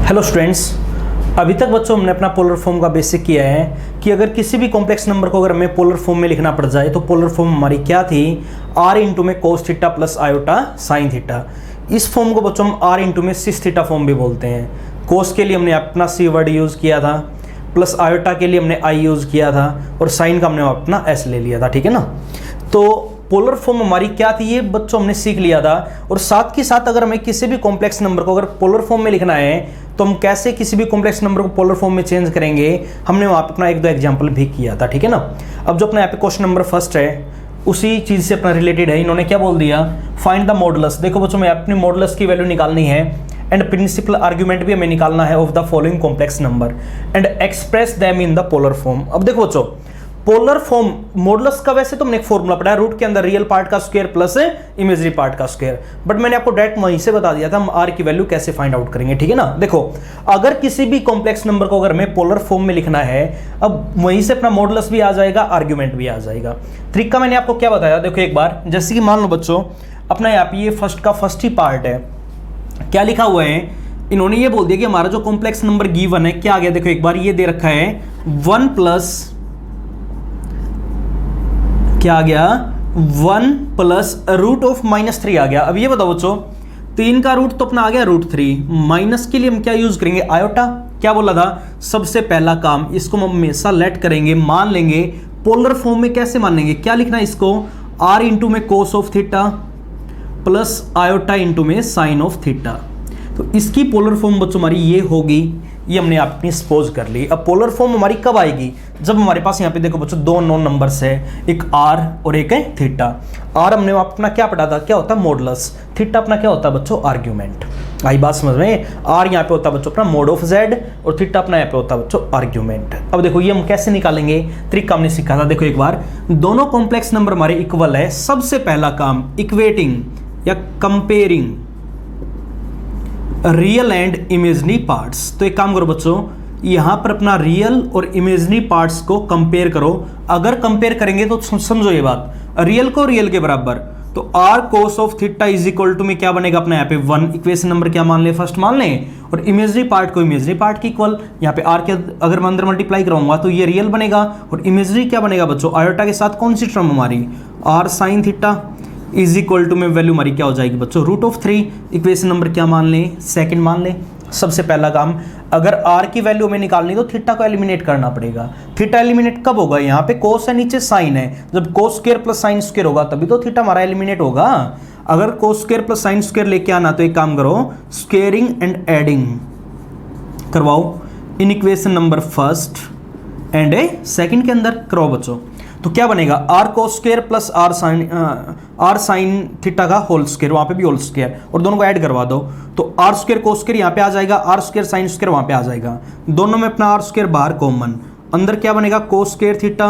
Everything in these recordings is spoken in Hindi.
हेलो स्टूडेंट्स, अभी तक बच्चों हमने अपना पोलर फॉर्म का बेसिक किया है कि अगर किसी भी कॉम्प्लेक्स नंबर को अगर हमें पोलर फॉर्म में लिखना पड़ जाए तो पोलर फॉर्म हमारी क्या थी, r इंटू में cos theta plus iota sine theta. इस फॉर्म को बच्चों हम r इंटू में सिस थीटा फॉर्म भी बोलते हैं। कोस के लिए हमने अपना c वर्ड यूज़ किया था, प्लस आयोटा के लिए हमने i यूज़ किया था और साइन का हमने अपना s ले लिया था, ठीक है ना। तो पोलर फॉर्म हमारी क्या थी ये बच्चों हमने सीख लिया था। और साथ के साथ अगर हमें किसी भी कॉम्प्लेक्स नंबर को अगर पोलर फॉर्म में लिखना है तो हम कैसे किसी भी कॉम्प्लेक्स नंबर को पोलर फॉर्म में चेंज करेंगे, हमने वहाँ पे अपना एक दो एग्जांपल भी किया था, ठीक है ना। अब जो अपना यहाँ पे क्वेश्चन नंबर फर्स्ट है उसी चीज़ से अपना रिलेटेड है। इन्होंने क्या बोल दिया, फाइंड द मॉडुलस। देखो बच्चों में अपनी मॉडुलस की वैल्यू निकालनी है एंड प्रिंसिपल आर्ग्यूमेंट भी हमें निकालना है of the following complex number and express them in the polar form. अब देखो बच्चों, पोलर फॉर्म मॉडुलस का वैसे तो हमने एक फॉर्मूला पढ़ा है, रूट के अंदर रियल पार्ट का स्क्वायर प्लस इमेजिनरी पार्ट का स्क्वायर, बट मैंने आपको डायरेक्ट वहीं से बता दिया था हम आर की वैल्यू कैसे फाइंड आउट करेंगे, ठीक है ना। देखो अगर किसी भी कॉम्प्लेक्स नंबर को अगर हमें पोलर फॉर्म में लिखना है, अब वहीं से अपना मॉडुलस भी आ जाएगा, आर्ग्यूमेंट भी आ जाएगा। तरीका मैंने आपको क्या बताया, देखो एक बार, जैसे कि मान लो बच्चों अपना यहाँ पे ये फर्स्ट का फर्स्ट ही पार्ट है, क्या लिखा हुआ है, इन्होंने ये बोल दिया कि हमारा जो कॉम्प्लेक्स नंबर गिवन है क्या आ गया। देखो एक बार ये दे रखा है 1 प्लस क्या आ गया, 1 प्लस रूट ऑफ -3 आ गया। अब ये बताओ बच्चों, 3 का रूट तो अपना आ गया √3, माइनस के लिए हम क्या यूज करेंगे, आयोटा। क्या बोला था, सबसे पहला काम इसको हम हमेशा लेट करेंगे, मान लेंगे पोलर फॉर्म में। कैसे मान लेंगे, क्या लिखना है इसको, r इंटू में cos of theta plus iota into में साइन ऑफ थीटा। तो इसकी पोलर फॉर्म बच्चों हमारी ये होगी, ये हमने अपनी सपोज कर ली। अब पोलर फॉर्म हमारी कब आएगी, जब हमारे पास यहाँ पे देखो बच्चों दो नॉन नंबर्स है, एक r और एक है थीटा। r हमने अपना क्या पढ़ा था, क्या होता है मॉडुलस, थीटा अपना क्या होता है बच्चों आर्ग्यूमेंट। आई बात समझ में, r यहाँ पे होता है बच्चों अपना मोड ऑफ z और थीटा अपना यहाँ पे होता है बच्चों आर्ग्यूमेंट। अब देखो ये हम कैसे निकालेंगे, तरीका हमने सीखा था। देखो एक बार, दोनों कॉम्प्लेक्स नंबर हमारे इक्वल है, सबसे पहला काम इक्वेटिंग या comparing real and imaginary parts. तो एक काम करो बच्चों, यहां पर अपना रियल और इमेजिनरी पार्ट्स को कंपेयर करो। अगर कंपेयर करेंगे तो समझो ये बात, रियल को रियल के बराबर, तो r cos of theta is equal to में क्या बनेगा अपना यहाँ पे 1, इक्वेशन नंबर क्या मान ले, फर्स्ट मान लें, और इमेजिनरी पार्ट को इमेजिनरी पार्ट की इक्वल, यहाँ पे r के अगर मैं अंदर मल्टीप्लाई कराऊंगा तो ये रियल बनेगा और इमेजिनरी क्या बनेगा बच्चों, आयोटा के साथ कौन सी टर्म हमारी, r sine theta is equal to में वैल्यू हमारी क्या हो जाएगी बच्चों, √3। इक्वेशन नंबर क्या मान लें, सेकंड मान लें। सबसे पहला काम, अगर r की वैल्यू हमें निकालनी तो थीटा को एलिमिनेट करना पड़ेगा। थीटा एलिमिनेट कब होगा, यहाँ पे कोस है नीचे साइन है, जब cos square plus sine square होगा तभी तो थीटा हमारा एलिमिनेट होगा। अगर cos square plus sine square लेके आना तो एक काम करो, स्क्वेयरिंग एंड एडिंग करवाओ in equation number first and second के अंदर करवाओ बच्चों। तो क्या बनेगा, r cos square plus r sine theta का होल स्क्वायर, वहां पे भी होल स्क्वायर, और दोनों को ऐड करवा दो तो r स्क्वायर कोस स्क्वायर यहाँ पे आ जाएगा, r स्क्वायर साइन स्क्वायर वहां पे आ जाएगा, दोनों में अपना r स्क्वायर बाहर कॉमन, अंदर क्या बनेगा कोस स्क्वायर थीटा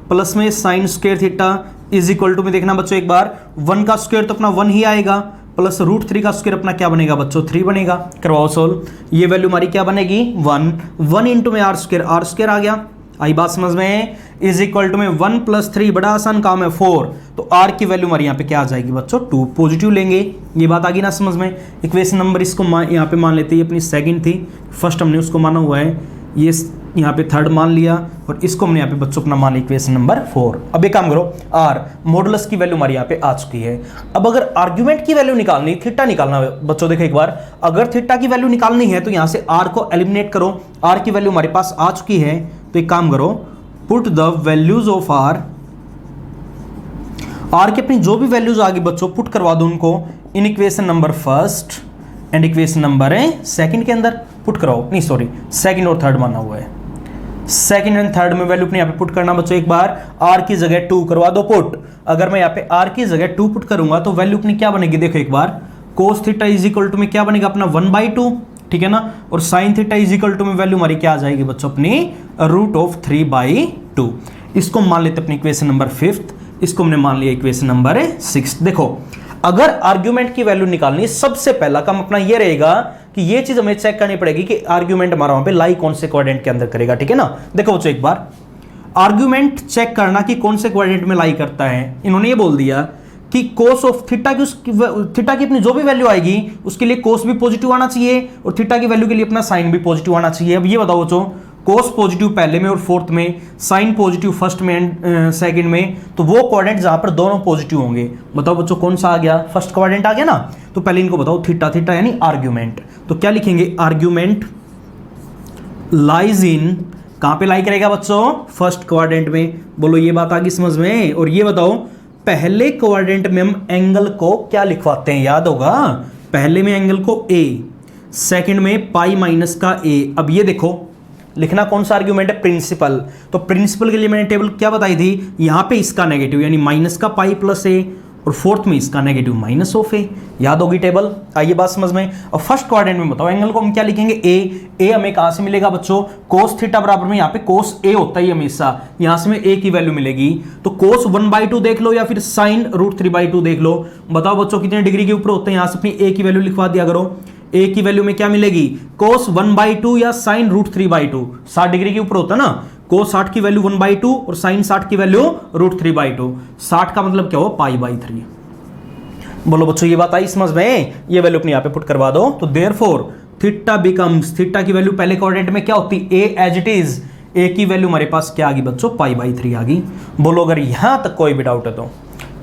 प्लस में sine square theta is equal to में देखना बच्चों एक बार, 1 का स्क्वायर तो अपना 1 ही आएगा प्लस √3 का स्क्वायर अपना क्या बनेगा बच्चों 3 बनेगा। करवाओ सोल्व, ये वैल्यू हमारी क्या बनेगी 1 इंटू में r स्क्वायर आ गया। आई बात समझ में, इज इक्वल टू में 1 प्लस 3, बड़ा आसान काम है 4, तो r की वैल्यू हमारी यहाँ पे क्या आ जाएगी बच्चों 2, पॉजिटिव लेंगे। ये बात आ गई ना समझ में। इक्वेशन नंबर इसको यहाँ पे मान लेते हैं, अपनी सेकंड थी, फर्स्ट हमने उसको माना हुआ है, ये यहाँ पे थर्ड मान लिया और इसको हमने यहाँ पे बच्चों अपना मान लिया इक्वेशन नंबर 4। अब एक काम करो, r मॉडुलस की वैल्यू हमारी यहाँ पे आ चुकी है। अब अगर आर्ग्यूमेंट की वैल्यू निकालनी, थीटा निकालना बच्चों, देखो एक बार, अगर थीटा की वैल्यू निकालनी है तो यहाँ से r को एलिमिनेट करो, r की वैल्यू हमारे पास आ चुकी है। तो एक काम करो, put the values of r की अपनी जो भी वैल्यूज आ गई बच्चों पुट करवा दो उनको in equation number first and equation number second के अंदर पुट कराओ, नहीं सॉरी सेकंड और थर्ड माना हुआ है, सेकंड एंड थर्ड में वैल्यू अपने यहाँ पे पुट करना बच्चों। एक बार r की जगह 2 करवा दो पुट, अगर मैं यहाँ पे r की जगह 2 पुट करूंगा तो वैल्यू अपनी क्या बनेगी, देखो एक बार, cos theta is equal to में क्या बनेगा अपना 1/2, ठीक है ना, और sine theta is equal to में वैल्यू हमारी क्या आ जाएगी बच्चों अपनी √3/2। इसको मान लेते अपनी इक्वेशन नंबर 5, इसको हमने मान लिया इक्वेशन नंबर 6। देखो अगर आर्ग्यूमेंट की वैल्यू निकालनी, सबसे पहला काम अपना ये रहेगा कि ये चीज हमें चेक करनी पड़ेगी कि आर्ग्यूमेंट हमारा वहां पे लाई कौन से क्वाड्रेंट के अंदर करेगा, ठीक है ना। देखो बच्चों एक बार आर्ग्यूमेंट चेक करना कि कौन से क्वाड्रेंट में लाई करता है। इन्होंने ये बोल दिया कि कोस ऑफ थीटा की थीटा की अपनी जो भी वैल्यू आएगी उसके लिए कोस भी पॉजिटिव आना चाहिए और थीटा की वैल्यू के लिए अपना साइन भी पॉजिटिव आना चाहिए। अब ये बताओ बच्चों, कोस पॉजिटिव पहले में और फोर्थ में, साइन पॉजिटिव फर्स्ट में एंड सेकंड में, तो वो क्वाड्रेंट जहां पर दोनों पॉजिटिव होंगे, बताओ बच्चों कौन सा आ गया? फर्स्ट क्वाड्रेंट आ गया ना। तो पहले इनको बताओ थीटा, थीटा यानी आर्ग्यूमेंट, तो क्या लिखेंगे? आर्ग्यूमेंट लाइज इन, कहां पे लाई करेगा बच्चों? फर्स्ट क्वाड्रेंट में। बोलो ये बात आ गई समझ में? और ये बताओ पहले क्वाड्रेंट में हम एंगल को क्या लिखवाते हैं, याद होगा? पहले में एंगल को ए, सेकंड में पाई माइनस का ए। अब ये देखो लिखना कौन सा आर्ग्यूमेंट है? प्रिंसिपल। तो प्रिंसिपल के लिए मैंने टेबल क्या बताई थी? यहां पे इसका नेगेटिव यानी माइनस का पाई प्लस ए, और फोर्थ में इसका नेगेटिव माइनस ऑफ ए। याद होगी टेबल? आइए बात समझ में। और फर्स्ट क्वाड्रेंट में बताओ एंगल को हम क्या लिखेंगे? ए हमें कहां से मिलेगा बच्चों? कोस थीटा बराबर में यहाँ पे कोस ए होता है हमेशा, यहां से में ए की वैल्यू मिलेगी। तो कोस 1/2 देख लो या फिर साइन √3/2 देख लो। बताओ बच्चों कितने डिग्री के ऊपर होते हैं? यहां से अपनी ए की वैल्यू लिखवा दिया करो। ए की वैल्यू में क्या मिलेगी? कोस 1/2 या साइन √3/2। 60 डिग्री के ऊपर होता है ना। कोस 60 की वैल्यू 1/2 और साइन 60 की वैल्यू √3/2। 60 का मतलब क्या हो? π/3। बोलो बच्चों ये बात आई समझ में? ये वैल्यू अपने यहां पे पुट करवा दो। तो देयरफॉर थीटा बिकम्स, थीटा की वैल्यू पहले क्वाड्रेंट में क्या होती? ए एज इट इज। ए की वैल्यू हमारे पास क्या आ गई बच्चों? π/3 आ गई। बोलो अगर यहां तक कोई भी डाउट है तो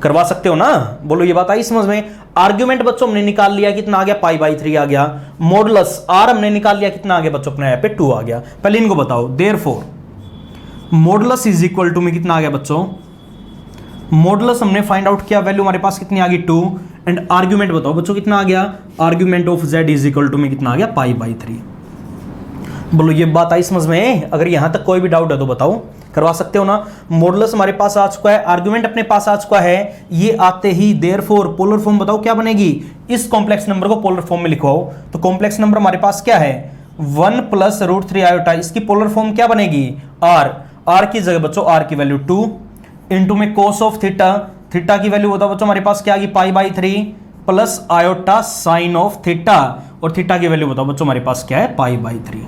करवा सकते हो ना। बोलो ये बात आई समझ में? आर्ग्यूमेंट बच्चों हमने निकाल लिया, कितना आ गया? π/3 आ गया। मॉडुलस आर हमने निकाल लिया, कितना आ गया बच्चों? अपने यहाँ पे 2 आ गया। पहले इनको बताओ। Therefore modulus is equal to में कितना आ गया बच्चों? मॉडुलस हमने फाइंड आउट किया, वैल्यू हमारे पास कितनी आ गई? 2। एंड आर्ग्यूमेंट बताओ बच्चों कितना आ गया? Argument of z is equal to में कितना आ गया? π/3। बोलो ये बात आई समझ में? अगर यहां तक कोई भी डाउट है तो बताओ, करवा सकते हो ना। मॉडुलस हमारे पास आ चुका है, आर्गुमेंट अपने पास आ चुका है। ये आते ही देयरफॉर पोलर फॉर्म बताओ क्या बनेगी? इस कॉम्प्लेक्स नंबर को पोलर फॉर्म में लिखवाओ। तो कॉम्प्लेक्स नंबर हमारे पास क्या है? 1 + √3 आयोटा। इसकी पोलर फॉर्म क्या बनेगी? आर की जगह बच्चों आर की वैल्यू 2 इंटू में कोस ऑफ थीटा, थीटा की वैल्यू बताओ बच्चों हमारे पास क्या आ गई? π/3 plus iota sine of theta, और थीटा की वैल्यू बताओ बच्चों हमारे पास क्या है? π/3।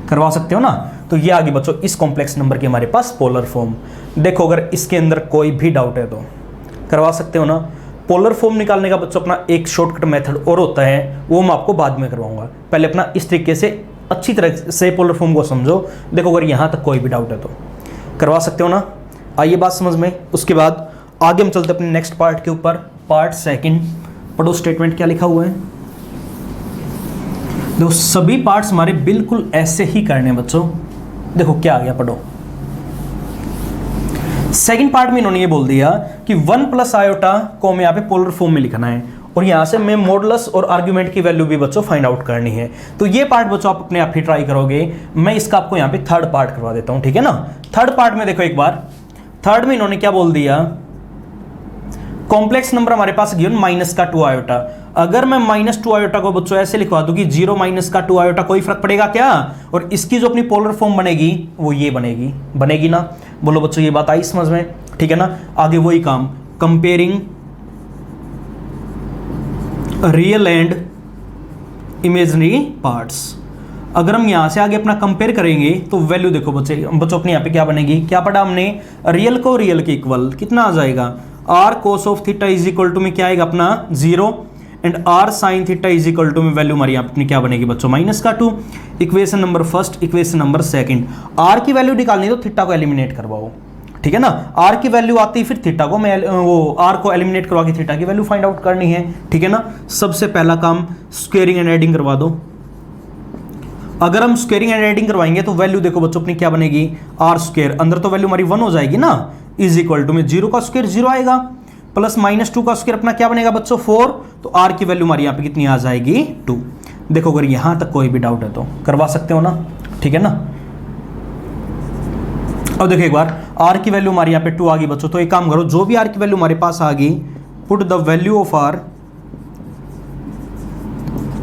करवा सकते हो ना। तो ये आ गई बच्चों इस कॉम्प्लेक्स नंबर की हमारे पास पोलर फॉर्म। देखो अगर इसके अंदर कोई भी डाउट है तो करवा सकते हो ना। पोलर फॉर्म निकालने का बच्चों अपना एक शॉर्टकट मेथड और होता है, वो मैं आपको बाद में करवाऊंगा। पहले अपना इस तरीके से अच्छी तरह से पोलर फॉर्म को समझो। देखो अगर यहां तक कोई भी डाउट है तो करवा सकते हो ना। आइए बात समझ में। उसके बाद आगे हम चलते अपने नेक्स्ट पार्ट के ऊपर। पार्ट सेकंड पढ़ो, स्टेटमेंट क्या लिखा हुआ है। देखो सभी पार्ट्स हमारे बिल्कुल ऐसे ही करने हैं बच्चों। देखो क्या आ गया, पढ़ो। सेकंड पार्ट में इन्होंने ये बोल दिया कि 1 + आयोटा को हमें यहाँ पे पोलर फॉर्म में लिखना है, और यहां से हमें मॉडुलस और आर्गुमेंट की वैल्यू भी बच्चों फाइंड आउट करनी है। तो ये पार्ट बच्चों आप अपने आप ही ट्राई करोगे। मैं इसका आपको यहाँ पे थर्ड पार्ट करवा देता हूं, ठीक है ना। थर्ड पार्ट में देखो एक बार, थर्ड में इन्होंने क्या बोल दिया? कॉम्प्लेक्स नंबर हमारे पास गिवन -2 आयोटा। अगर मैं -2 आयोटा को बच्चों ऐसे लिखवा दूं कि 0 - 2 आयोटा, कोई फर्क पड़ेगा क्या? और इसकी जो अपनी पोलर फॉर्म बनेगी वो ये बनेगी, बनेगी ना। बोलो बच्चों ये बात आई समझ में? ठीक है ना। आगे वही काम, comparing real and imaginary parts. अगर हम यहां से आगे अपना कंपेयर करेंगे तो वैल्यू देखो बच्चों अपने यहाँ पे क्या बनेगी? क्या पढ़ा हमने? रियल को रियल के इक्वल कितना आ जाएगा? r cos of theta is equal to में क्या आएगा अपना? 0 and r sin theta is equal to में वैल्यू हमारी यहाँ पे क्या बनेगी बच्चों? -2। Equation number first, equation number second. r की वैल्यू निकालनी तो थीटा को एलिमिनेट करवाओ, ठीक है ना। r की वैल्यू आती है, फिर थीटा को मैं वो r को एलिमिनेट करवा के थीटा की वैल्यू फाइंड आउट करनी है, ठीक है ना। सबसे पहला काम स्क्वेयरिंग एंड एडिंग करवा दो। अगर हम स्क्वेयरिंग एंड एडिंग करवाएंगे तो वैल्यू देखो बच्चों अपनी क्या बनेगी? r², अंदर तो वैल्यू हमारी 1 हो जाएगी ना, इज इक्वल टू में 0 का स्क्वायर 0 आएगा, प्लस -2 का स्क्वायर अपना क्या बनेगा बच्चों? 4। तो r की वैल्यू हमारी यहाँ पे कितनी आ जाएगी? 2। देखो अगर यहां तक कोई भी डाउट है तो करवा सकते हो ना, ठीक है ना। अब देखो एक बार r की वैल्यू हमारी यहाँ पे 2 आ गई बच्चों। तो एक काम करो, जो भी r की वैल्यू हमारे पास आ गई, put the value of r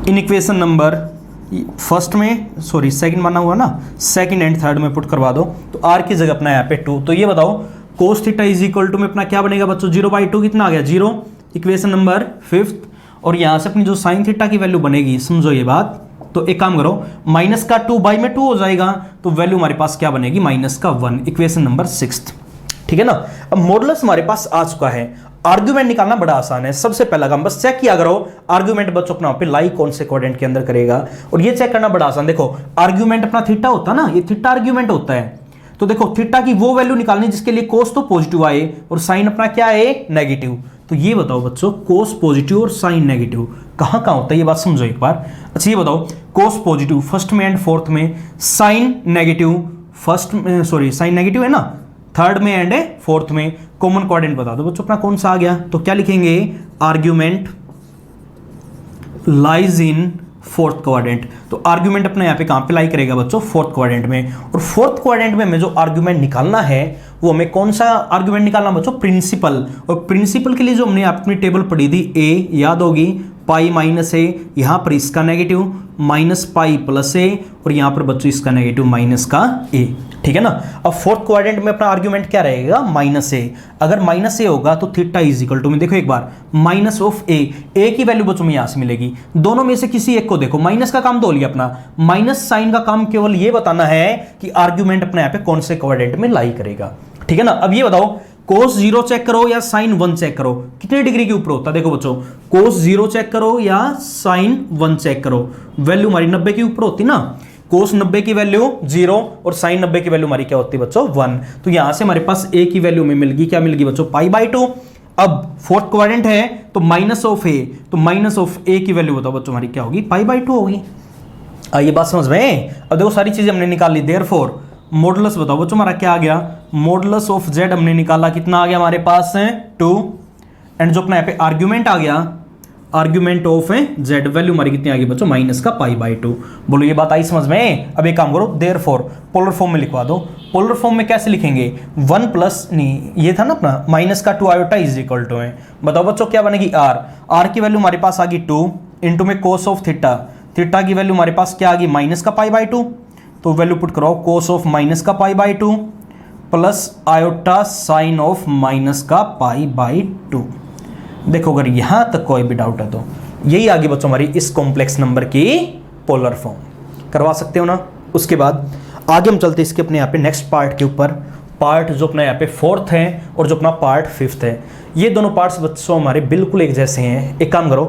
in equation number first में, सॉरी सेकंड बना हुआ ना, सेकंड एंड थर्ड में पुट करवा दो। तो r की जगह अपना यहाँ पे 2। तो ये बताओ cos theta is equal to में अपना क्या बनेगा बच्चों? 0/2 कितना आ गया? 0। Equation number 5th। और यहां से अपनी जो साइन थीटा की वैल्यू बनेगी, समझो ये बात। तो एक काम करो, -2 बाई में 2 हो जाएगा, तो वैल्यू हमारे पास क्या बनेगी? -1। इक्वेशन नंबर 6th, ठीक है ना। अब मॉडुलस हमारे पास आ चुका है, आर्ग्यूमेंट निकालना बड़ा आसान है। सबसे पहला काम बस चेक किया करो आर्ग्यूमेंट बच्चों अपना पे लाई कौन से क्वाड्रेंट के अंदर करेगा, और ये चेक करना बड़ा आसान। देखो आर्ग्यूमेंट अपना थीटा होता ना, ये थीटा आर्ग्यूमेंट होता है। तो देखो थीटा की वो वैल्यू निकालनी जिसके लिए कोस तो पॉजिटिव आए और साइन अपना क्या है, नेगेटिव। तो ये बताओ बच्चों कोस पॉजिटिव और साइन नेगेटिव कहां कहां होता है, ये बात समझो एक बार। अच्छा ये बताओ कोस पॉजिटिव फर्स्ट में एंड फोर्थ में, साइन नेगेटिव फर्स्ट में, सॉरी साइन नेगेटिव है ना थर्ड में एंड फोर्थ में। कॉमन क्वाड्रेंट बता दो बच्चों अपना कौन सा आ गया, तो क्या लिखेंगे, argument lies in fourth quadrant. तो आर्ग्यूमेंट अपने यहाँ पे कहां पे लाई करेगा बच्चों, फोर्थ क्वाड्रेंट में। और फोर्थ क्वाड्रेंट में हमें जो आर्ग्यूमेंट निकालना है वो हमें कौन सा आर्ग्यूमेंट निकालना बच्चों, प्रिंसिपल। और प्रिंसिपल के लिए जो हमने अपनी टेबल पढ़ी थी, ए याद होगी, पाई माइनस ए, यहां पर इसका नेगेटिव माइनस पाई प्लस ए, और यहां पर बच्चों इसका नेगेटिव माइनस का ए, ठीक है ना। अब फोर्थ क्वाड्रेंट में अपना आर्ग्यूमेंट क्या रहेगा, माइनस ए। अगर माइनस ए होगा तो थीटा इज इक्वल टू में, देखो एक बार माइनस ऑफ ए की वैल्यू बच्चों में यहां से मिलेगी, दोनों में से किसी एक को देखो। माइनस का काम तो हो लिया अपना, माइनस साइन का काम केवल ये बताना है कि आर्ग्यूमेंट अपने यहाँ पे कौन से क्वाड्रेंट में लाई करेगा, ठीक है ना। अब ये बताओ कोस 0 चेक करो या साइन 1 चेक करो, कितने डिग्री के ऊपर होता है। देखो बच्चों कोस 0 चेक करो या साइन 1 चेक करो, वैल्यू हमारी 90 के ऊपर होती ना। कोस 90 की वैल्यू 0 और साइन 90 की वैल्यू हमारी क्या होती है बच्चों, 1। तो यहां से हमारे पास ए की वैल्यू में मिलगी, क्या मिलगी बच्चों, पाई/2। अब फोर्थ क्वाड्रेंट है तो माइनस ऑफ ए, तो माइनस ऑफ ए की वैल्यू बताओ बच्चों हमारी क्या होगी, पाई/2 होगी। आइए बात समझ में। अब देखो सारी चीजें हमने निकाल ली, देयरफॉर मॉडुलस बताओ बच्चों हमारा क्या आ गया, मॉडुलस ऑफ जेड हमने निकाला, कितना आ गया हमारे पास है 2। एंड जो अपना यहाँ पे आर्ग्यूमेंट आ गया, आर्ग्यूमेंट ऑफ जेड वैल्यू हमारी कितनी आ गई बच्चों, माइनस का पाई/2। बोलो ये बात आई समझ में। अब एक काम करो देयरफॉर पोलर फॉर्म में लिखवा दो। पोलर फॉर्म में कैसे लिखेंगे, 1 प्लस नहीं ये था ना अपना माइनस का 2 आयोटा इज इक्वल टू है। बताओ बच्चों क्या बनेगी, आर की वैल्यू हमारे पास आ गई 2 इंटू में कोस ऑफ थीटा, थीटा की वैल्यू हमारे पास क्या आ गई, माइनस का पाई/2। तो वैल्यू पुट कराओ कोस ऑफ माइनस का पाई/2 plus iota sine of minus का पाई/2। देखो अगर यहां तक कोई भी डाउट है तो यही आगे बच्चों हमारी इस कॉम्प्लेक्स नंबर की पोलर फॉर्म करवा सकते हो ना। उसके बाद आगे हम चलते इसके अपने यहाँ पे नेक्स्ट पार्ट के ऊपर, पार्ट जो अपना यहाँ पे फोर्थ है और जो अपना पार्ट फिफ्थ है। ये दोनों पार्ट्स बच्चों हमारे बिल्कुल एक जैसे हैं। एक काम करो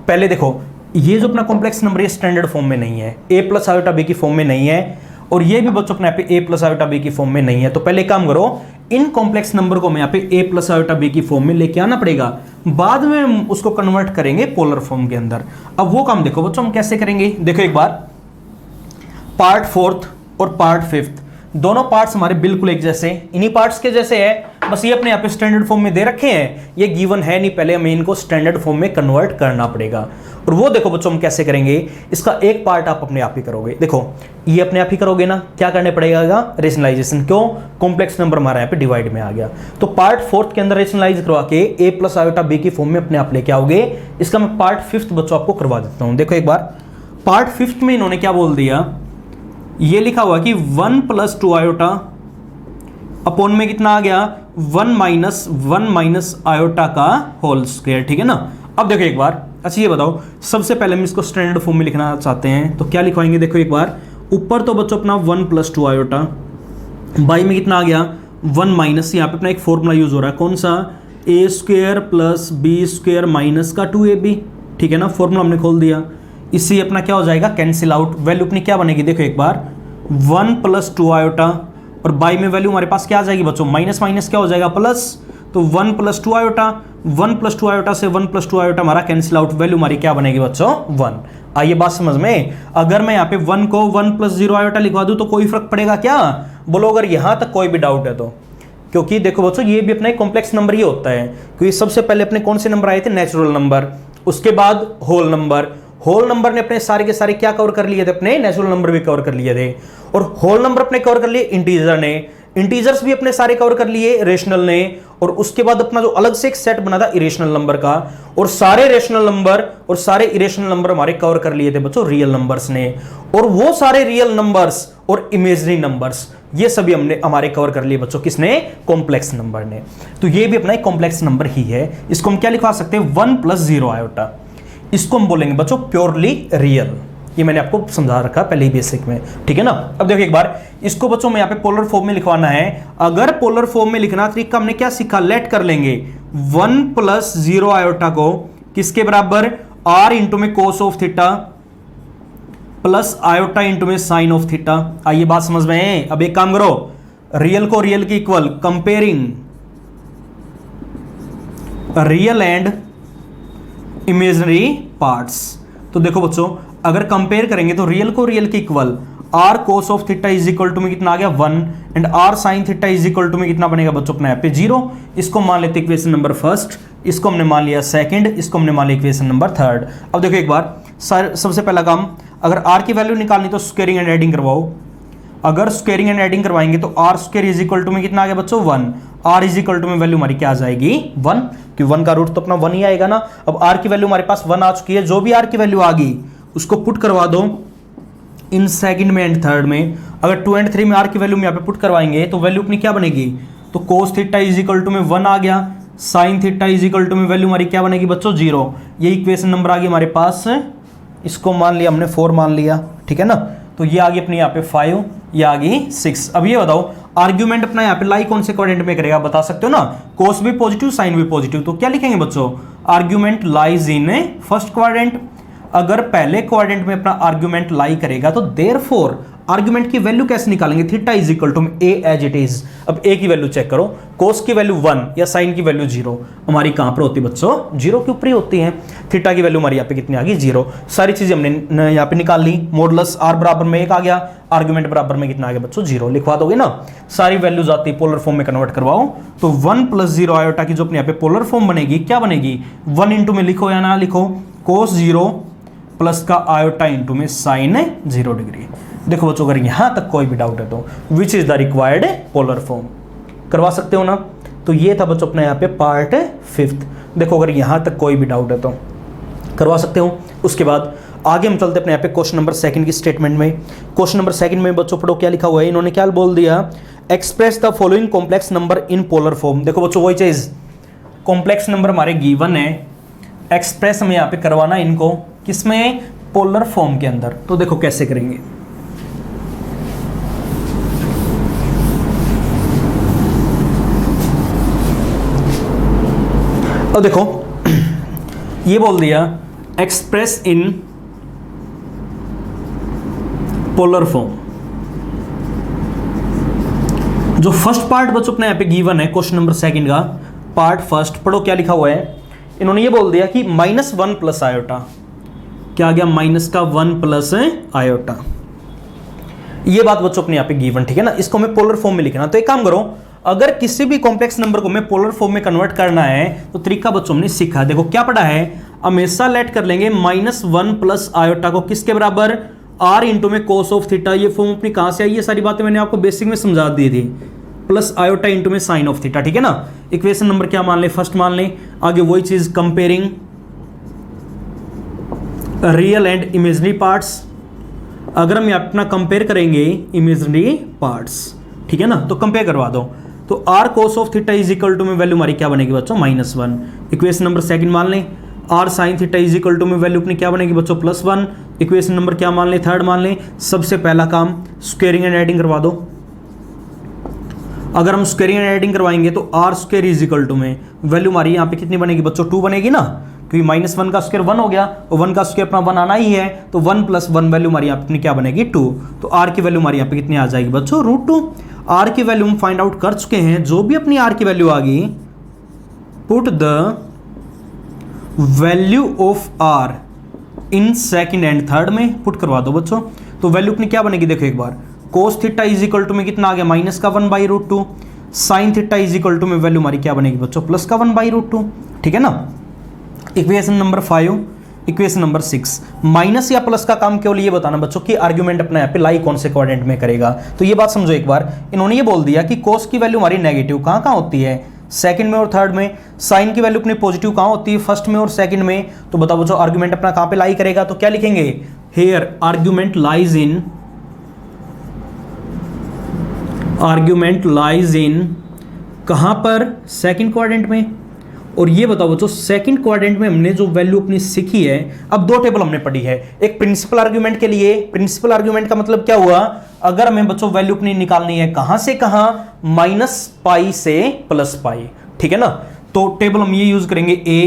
पहले देखो ये जो अपना कॉम्प्लेक्स नंबर ये स्टैंडर्ड फॉर्म में नहीं है, ए प्लस आयोटा बी की फॉर्म में नहीं है, और ये भी बच्चों अपने यहाँ पे ए प्लस आयोटा बी की फॉर्म में नहीं है। तो पहले काम करो इन कॉम्प्लेक्स नंबर को हमें यहाँ पे ए प्लस आयोटा बी की फॉर्म में लेके आना पड़ेगा, बाद में हम उसको कन्वर्ट करेंगे पोलर फॉर्म के अंदर। अब वो काम देखो बच्चों हम कैसे करेंगे, देखो एक बार पार्ट फोर्थ और पार्ट फिफ्थ दोनों पार्ट्स हमारे बिल्कुल एक जैसे, इन्हीं पार्ट्स के जैसे है, बस ये अपने यहाँ पे स्टैंडर्ड फॉर्म में दे रखे हैं, ये गिवन है नहीं, पहले हमें इनको स्टैंडर्ड फॉर्म में कन्वर्ट करना पड़ेगा। और वो देखो बच्चों हम कैसे करेंगे, इसका एक पार्ट आप अपने आप ही करोगे। देखो ये अपने आप ही करोगे ना, क्या करने पड़ेगा, रेशनलाइजेशन। क्यों, कॉम्प्लेक्स नंबर हमारा यहाँ पे डिवाइड में आ गया। तो पार्ट फोर्थ के अंदर रेशनलाइज करवा के ए प्लस आयोटा बी की फॉर्म में अपने आप लेके आओगे। इसका मैं पार्ट फिफ्थ बच्चों आपको करवा देता हूँ। देखो एक बार पार्ट फिफ्थ में इन्होंने क्या बोल दिया, ये लिखा हुआ कि 1 + 2 आयोटा अपॉन में कितना आ गया, 1 माइनस आयोटा का होल स्क्वायर, ठीक है ना। अब देखो एक बार, अच्छा ये बताओ सबसे पहले हम इसको स्टैंडर्ड फॉर्म में लिखना चाहते हैं तो क्या लिखवाएंगे। देखो एक बार ऊपर तो बच्चों अपना 1 + 2 आयोटा, बाई में कितना आ गया 1 माइनस, यहाँ पे अपना एक फॉर्मूला यूज हो रहा है, कौन सा, a² + b² माइनस का 2ab, ठीक है ना। फॉर्मूला हमने खोल दिया, इससे अपना क्या हो जाएगा, कैंसिल आउट। वैल्यू अपनी क्या बनेगी, देखो एक बार 1 + 2 आयोटा और बाई में वैल्यू हमारे पास क्या आ जाएगी बच्चों, माइनस माइनस क्या हो जाएगा प्लस, तो 1 + 2 आयोटा, 1 + 2 आयोटा से 1 + 2 आयोटा हमारा कैंसिल आउट, वैल्यू हमारी क्या बनेगी बच्चों 1। आइए बात समझ में, अगर मैं यहाँ पे 1 को 1 + 0 आयोटा लिखवा दूं तो कोई फर्क पड़ेगा क्या, बोलो अगर यहां तक कोई भी डाउट है तो। क्योंकि देखो बच्चों ये भी अपना एक कॉम्प्लेक्स नंबर ही होता है, क्योंकि सबसे पहले अपने कौन से नंबर आए थे, नेचुरल नंबर, उसके बाद होल नंबर। होल नंबर ने अपने सारे के सारे क्या कवर कर लिए थे, अपने नेचुरल नंबर भी कवर कर लिए थे, और होल नंबर अपने कवर कर लिए इंटीजर ने, इंटीजर्स भी अपने सारे कवर कर लिए रेशनल ने, और उसके बाद अपना जो अलग से एक सेट बना था इरेशनल नंबर का, और सारे रेशनल नंबर और सारे इरेशनल नंबर हमारे कवर कर लिए थे बच्चों रियल नंबर्स ने, और वो सारे रियल नंबर्स और इमेजिनरी नंबर्स ये सभी हमने हमारे कवर कर लिए बच्चों, किसने, कॉम्प्लेक्स नंबर ने। तो ये भी अपना एक कॉम्प्लेक्स नंबर ही है। इसको हम क्या लिखवा सकते हैं, 1 + 0 आयोटा, इसको हम बोलेंगे बच्चों प्योरली रियल, ये मैंने आपको समझा रखा पहले ही बेसिक में, ठीक है ना। अब देखो एक बार इसको बच्चों में यहाँ पे पोलर फॉर्म में लिखवाना है। अगर पोलर फॉर्म में लिखना तरीका हमने क्या सीखा, लेट कर लेंगे 1 + 0 आयोटा को किसके बराबर, r इंटू में cos of theta plus iota into में साइन ऑफ थीटा। आइए बात समझ में है। अब एक काम करो, रियल को रियल के equal, comparing real and imaginary parts. तो देखो बच्चों अगर कंपेयर करेंगे तो रियल को रियल के equal r cos of theta is equal to में कितना आ गया 1 and r sin theta is equal to में कितना बनेगा बच्चों अपने यहाँ पे 0। इसको मान लेते इक्वेशन नंबर फर्स्ट, इसको हमने मान लिया सेकंड, इसको हमने मान लिया इक्वेशन नंबर थर्ड। अब देखो एक बार सबसे पहला काम, अगर r की वैल्यू निकालनी तो स्क्वायरिंग एंड एडिंग करवाओ। अगर स्क्वायरिंग एंड एडिंग करवाएंगे तो r square is equal to में कितना आ गया बच्चों 1, r इज इक्वल टू में वैल्यू हमारी क्या आ जाएगी 1, क्योंकि 1 का रूट तो अपना 1 ही आएगा ना। अब r की वैल्यू हमारे पास 1 आ चुकी है, जो भी r की वैल्यू आ गई उसको पुट करवा दो इन सेकंड में एंड थर्ड में। अगर 2 एंड 3 में r की वैल्यू में यहाँ पे पुट करवाएंगे तो वैल्यू अपनी क्या बनेगी, तो cos theta is equal to में 1 आ गया, sin theta is equal to में वैल्यू हमारी क्या बनेगी बच्चों 0। ये इक्वेशन नंबर आ गई हमारे पास, इसको मान लिया हमने 4 मान लिया, ठीक है ना। तो ये आ गई अपने यहाँ पे 5, ये आ गई 6। अब ये बताओ आर्ग्यूमेंट अपना यहाँ पे लाई कौन से क्वाड्रेंट में करेगा, बता सकते हो ना। कोस भी पॉजिटिव साइन भी पॉजिटिव, तो क्या लिखेंगे बच्चों, argument lies in first quadrant. अगर पहले क्वाड्रेंट में अपना आर्ग्यूमेंट लाई करेगा तो देयरफॉर आर्ग्यूमेंट की वैल्यू कैसे निकालेंगे, theta is equal to A as it is. अब ए की वैल्यू चेक करो, कोस की वैल्यू 1 या साइन की वैल्यू 0, हमारी कहां पर होती है बच्चों 0 के ऊपर ही होती है। थीटा की वैल्यू हमारी यहाँ पे कितनी आ गई 0। सारी चीजें हमने यहाँ पे निकाल ली, मॉडुलस r बराबर में 1 आ गया, आर्ग्यूमेंट बराबर में कितना आ गया बच्चों 0, लिखवा दोगे ना। सारी वैल्यूज आती है पोलर फॉर्म में कन्वर्ट करवाओ, तो 1 + 0 आयोटा की जो अपने यहाँ पे पोलर फॉर्म बनेगी क्या बनेगी, 1 इंटू में लिखो या ना लिखो कोस 0 प्लस का आयोटा इंटू में साइन 0 डिग्री। देखो बच्चों अगर यहां तक कोई भी डाउट है तो विच is the required polar form, करवा सकते हो ना। तो ये था बच्चों अपने यहाँ पे पार्ट 5। देखो अगर यहां तक कोई भी डाउट है तो करवा सकते हो। उसके बाद आगे हम चलते अपने यहाँ पे क्वेश्चन नंबर 2 की स्टेटमेंट में। क्वेश्चन नंबर 2 में बच्चों पढ़ो क्या लिखा हुआ है, इन्होंने क्या बोल दिया, express the following complex number in polar form. देखो बच्चों वही चीज, कॉम्प्लेक्स नंबर हमारे गिवन है, एक्सप्रेस हमें यहाँ पे करवाना इनको किसमें, पोलर फॉर्म के अंदर। तो देखो कैसे करेंगे, तो देखो ये बोल दिया एक्सप्रेस इन पोलर फॉर्म। जो फर्स्ट पार्ट बच्चों अपने यहाँ पे गिवन है क्वेश्चन नंबर 2 का पार्ट फर्स्ट, पढ़ो क्या लिखा हुआ है। इन्होंने ये बोल दिया कि -1 प्लस आयोटा, क्या आ गया -1 प्लस आयोटा। ये बात बच्चों अपने यहाँ पे गिवन, ठीक है ना। इसको हमें पोलर फॉर्म में लिखना। तो एक काम करो, अगर किसी भी कॉम्प्लेक्स नंबर को हमें पोलर फॉर्म में कन्वर्ट करना है तो तरीका बच्चों हमने सीखा। देखो क्या पढ़ा है, हमेशा लेट कर लेंगे -1 प्लस आयोटा को किसके बराबर, r इंटू में कोस ऑफ थीटा। ये फॉर्म अपनी कहां से आई, ये सारी बातें मैंने आपको बेसिक में समझा दी थी, प्लस आयोटा इंटू में साइन ऑफ थीटा, ठीक है ना। इक्वेशन नंबर क्या मान ले, फर्स्ट मान ले। आगे वही चीज comparing real and imaginary parts. अगर हम अपना कंपेयर करेंगे इमेजिनरी पार्ट्स, ठीक है ना, तो कंपेयर करवा दो। तो r cos of theta is equal to में वैल्यू हमारी क्या बनेगी बच्चों -1। इक्वेशन नंबर 2 मान लें, r sin theta is equal to में वैल्यू अपनी क्या बनेगी बच्चों +1। इक्वेशन नंबर क्या मान लें, 3 मान लें। सबसे पहला काम स्क्वायरिंग एंड एडिंग करवा दो। अगर हम स्क्वायरिंग एंड एडिंग करवाएंगे तो r square is equal to में वैल्यू हमारी यहाँ पे कितनी बनेगी बच्चों 2 बनेगी ना, क्योंकि -1 का स्क्वायर 1 हो गया और 1 का स्क्वायर अपना 1 आना ही है, तो 1 + 1 वैल्यू हमारी यहाँ पे क्या बनेगी 2। तो r की वैल्यू हमारी यहाँ पे कितनी आ जाएगी बच्चों √2। r की वैल्यू हम फाइंड आउट कर चुके हैं। जो भी अपनी r की वैल्यू आ गई, put the value of r in second and third में पुट करवा दो बच्चों। तो वैल्यू अपनी क्या बनेगी, देखो एक बार, cos theta is equal to में कितना आ गया -1/√2। Sine theta is equal to में वैल्यू हमारी क्या बनेगी बच्चों +1/√2, ठीक है ना। Equation number 5, equation number 6, minus या प्लस का काम केवल ये बताना बच्चों कि आर्ग्यूमेंट अपना यहाँ पे लाई कौन से क्वाड्रेंट में करेगा। तो ये बात समझो एक बार, इन्होंने ये बोल दिया कि कोस की वैल्यू हमारी नेगेटिव कहाँ कहाँ होती है, सेकंड में और थर्ड में। साइन की वैल्यू अपनी पॉजिटिव कहाँ होती है, फर्स्ट में और सेकंड में। तो बताओ बच्चों आर्ग्यूमेंट अपना कहाँ पे लाई करेगा, तो क्या लिखेंगे, हेयर आर्ग्यूमेंट लाइज इन कहाँ पर, सेकंड क्वाड्रेंट में। और ये बताओ बच्चों सेकंड क्वाड्रेंट में हमने जो वैल्यू अपनी सीखी है, अब दो टेबल हमने पढ़ी है, एक प्रिंसिपल आर्गुमेंट के लिए, प्रिंसिपल आर्गुमेंट का मतलब क्या हुआ, अगर हमें बच्चों वैल्यू अपनी निकालनी है कहां से कहां, -π से +π, ठीक है ना। तो टेबल हम ये यूज करेंगे a,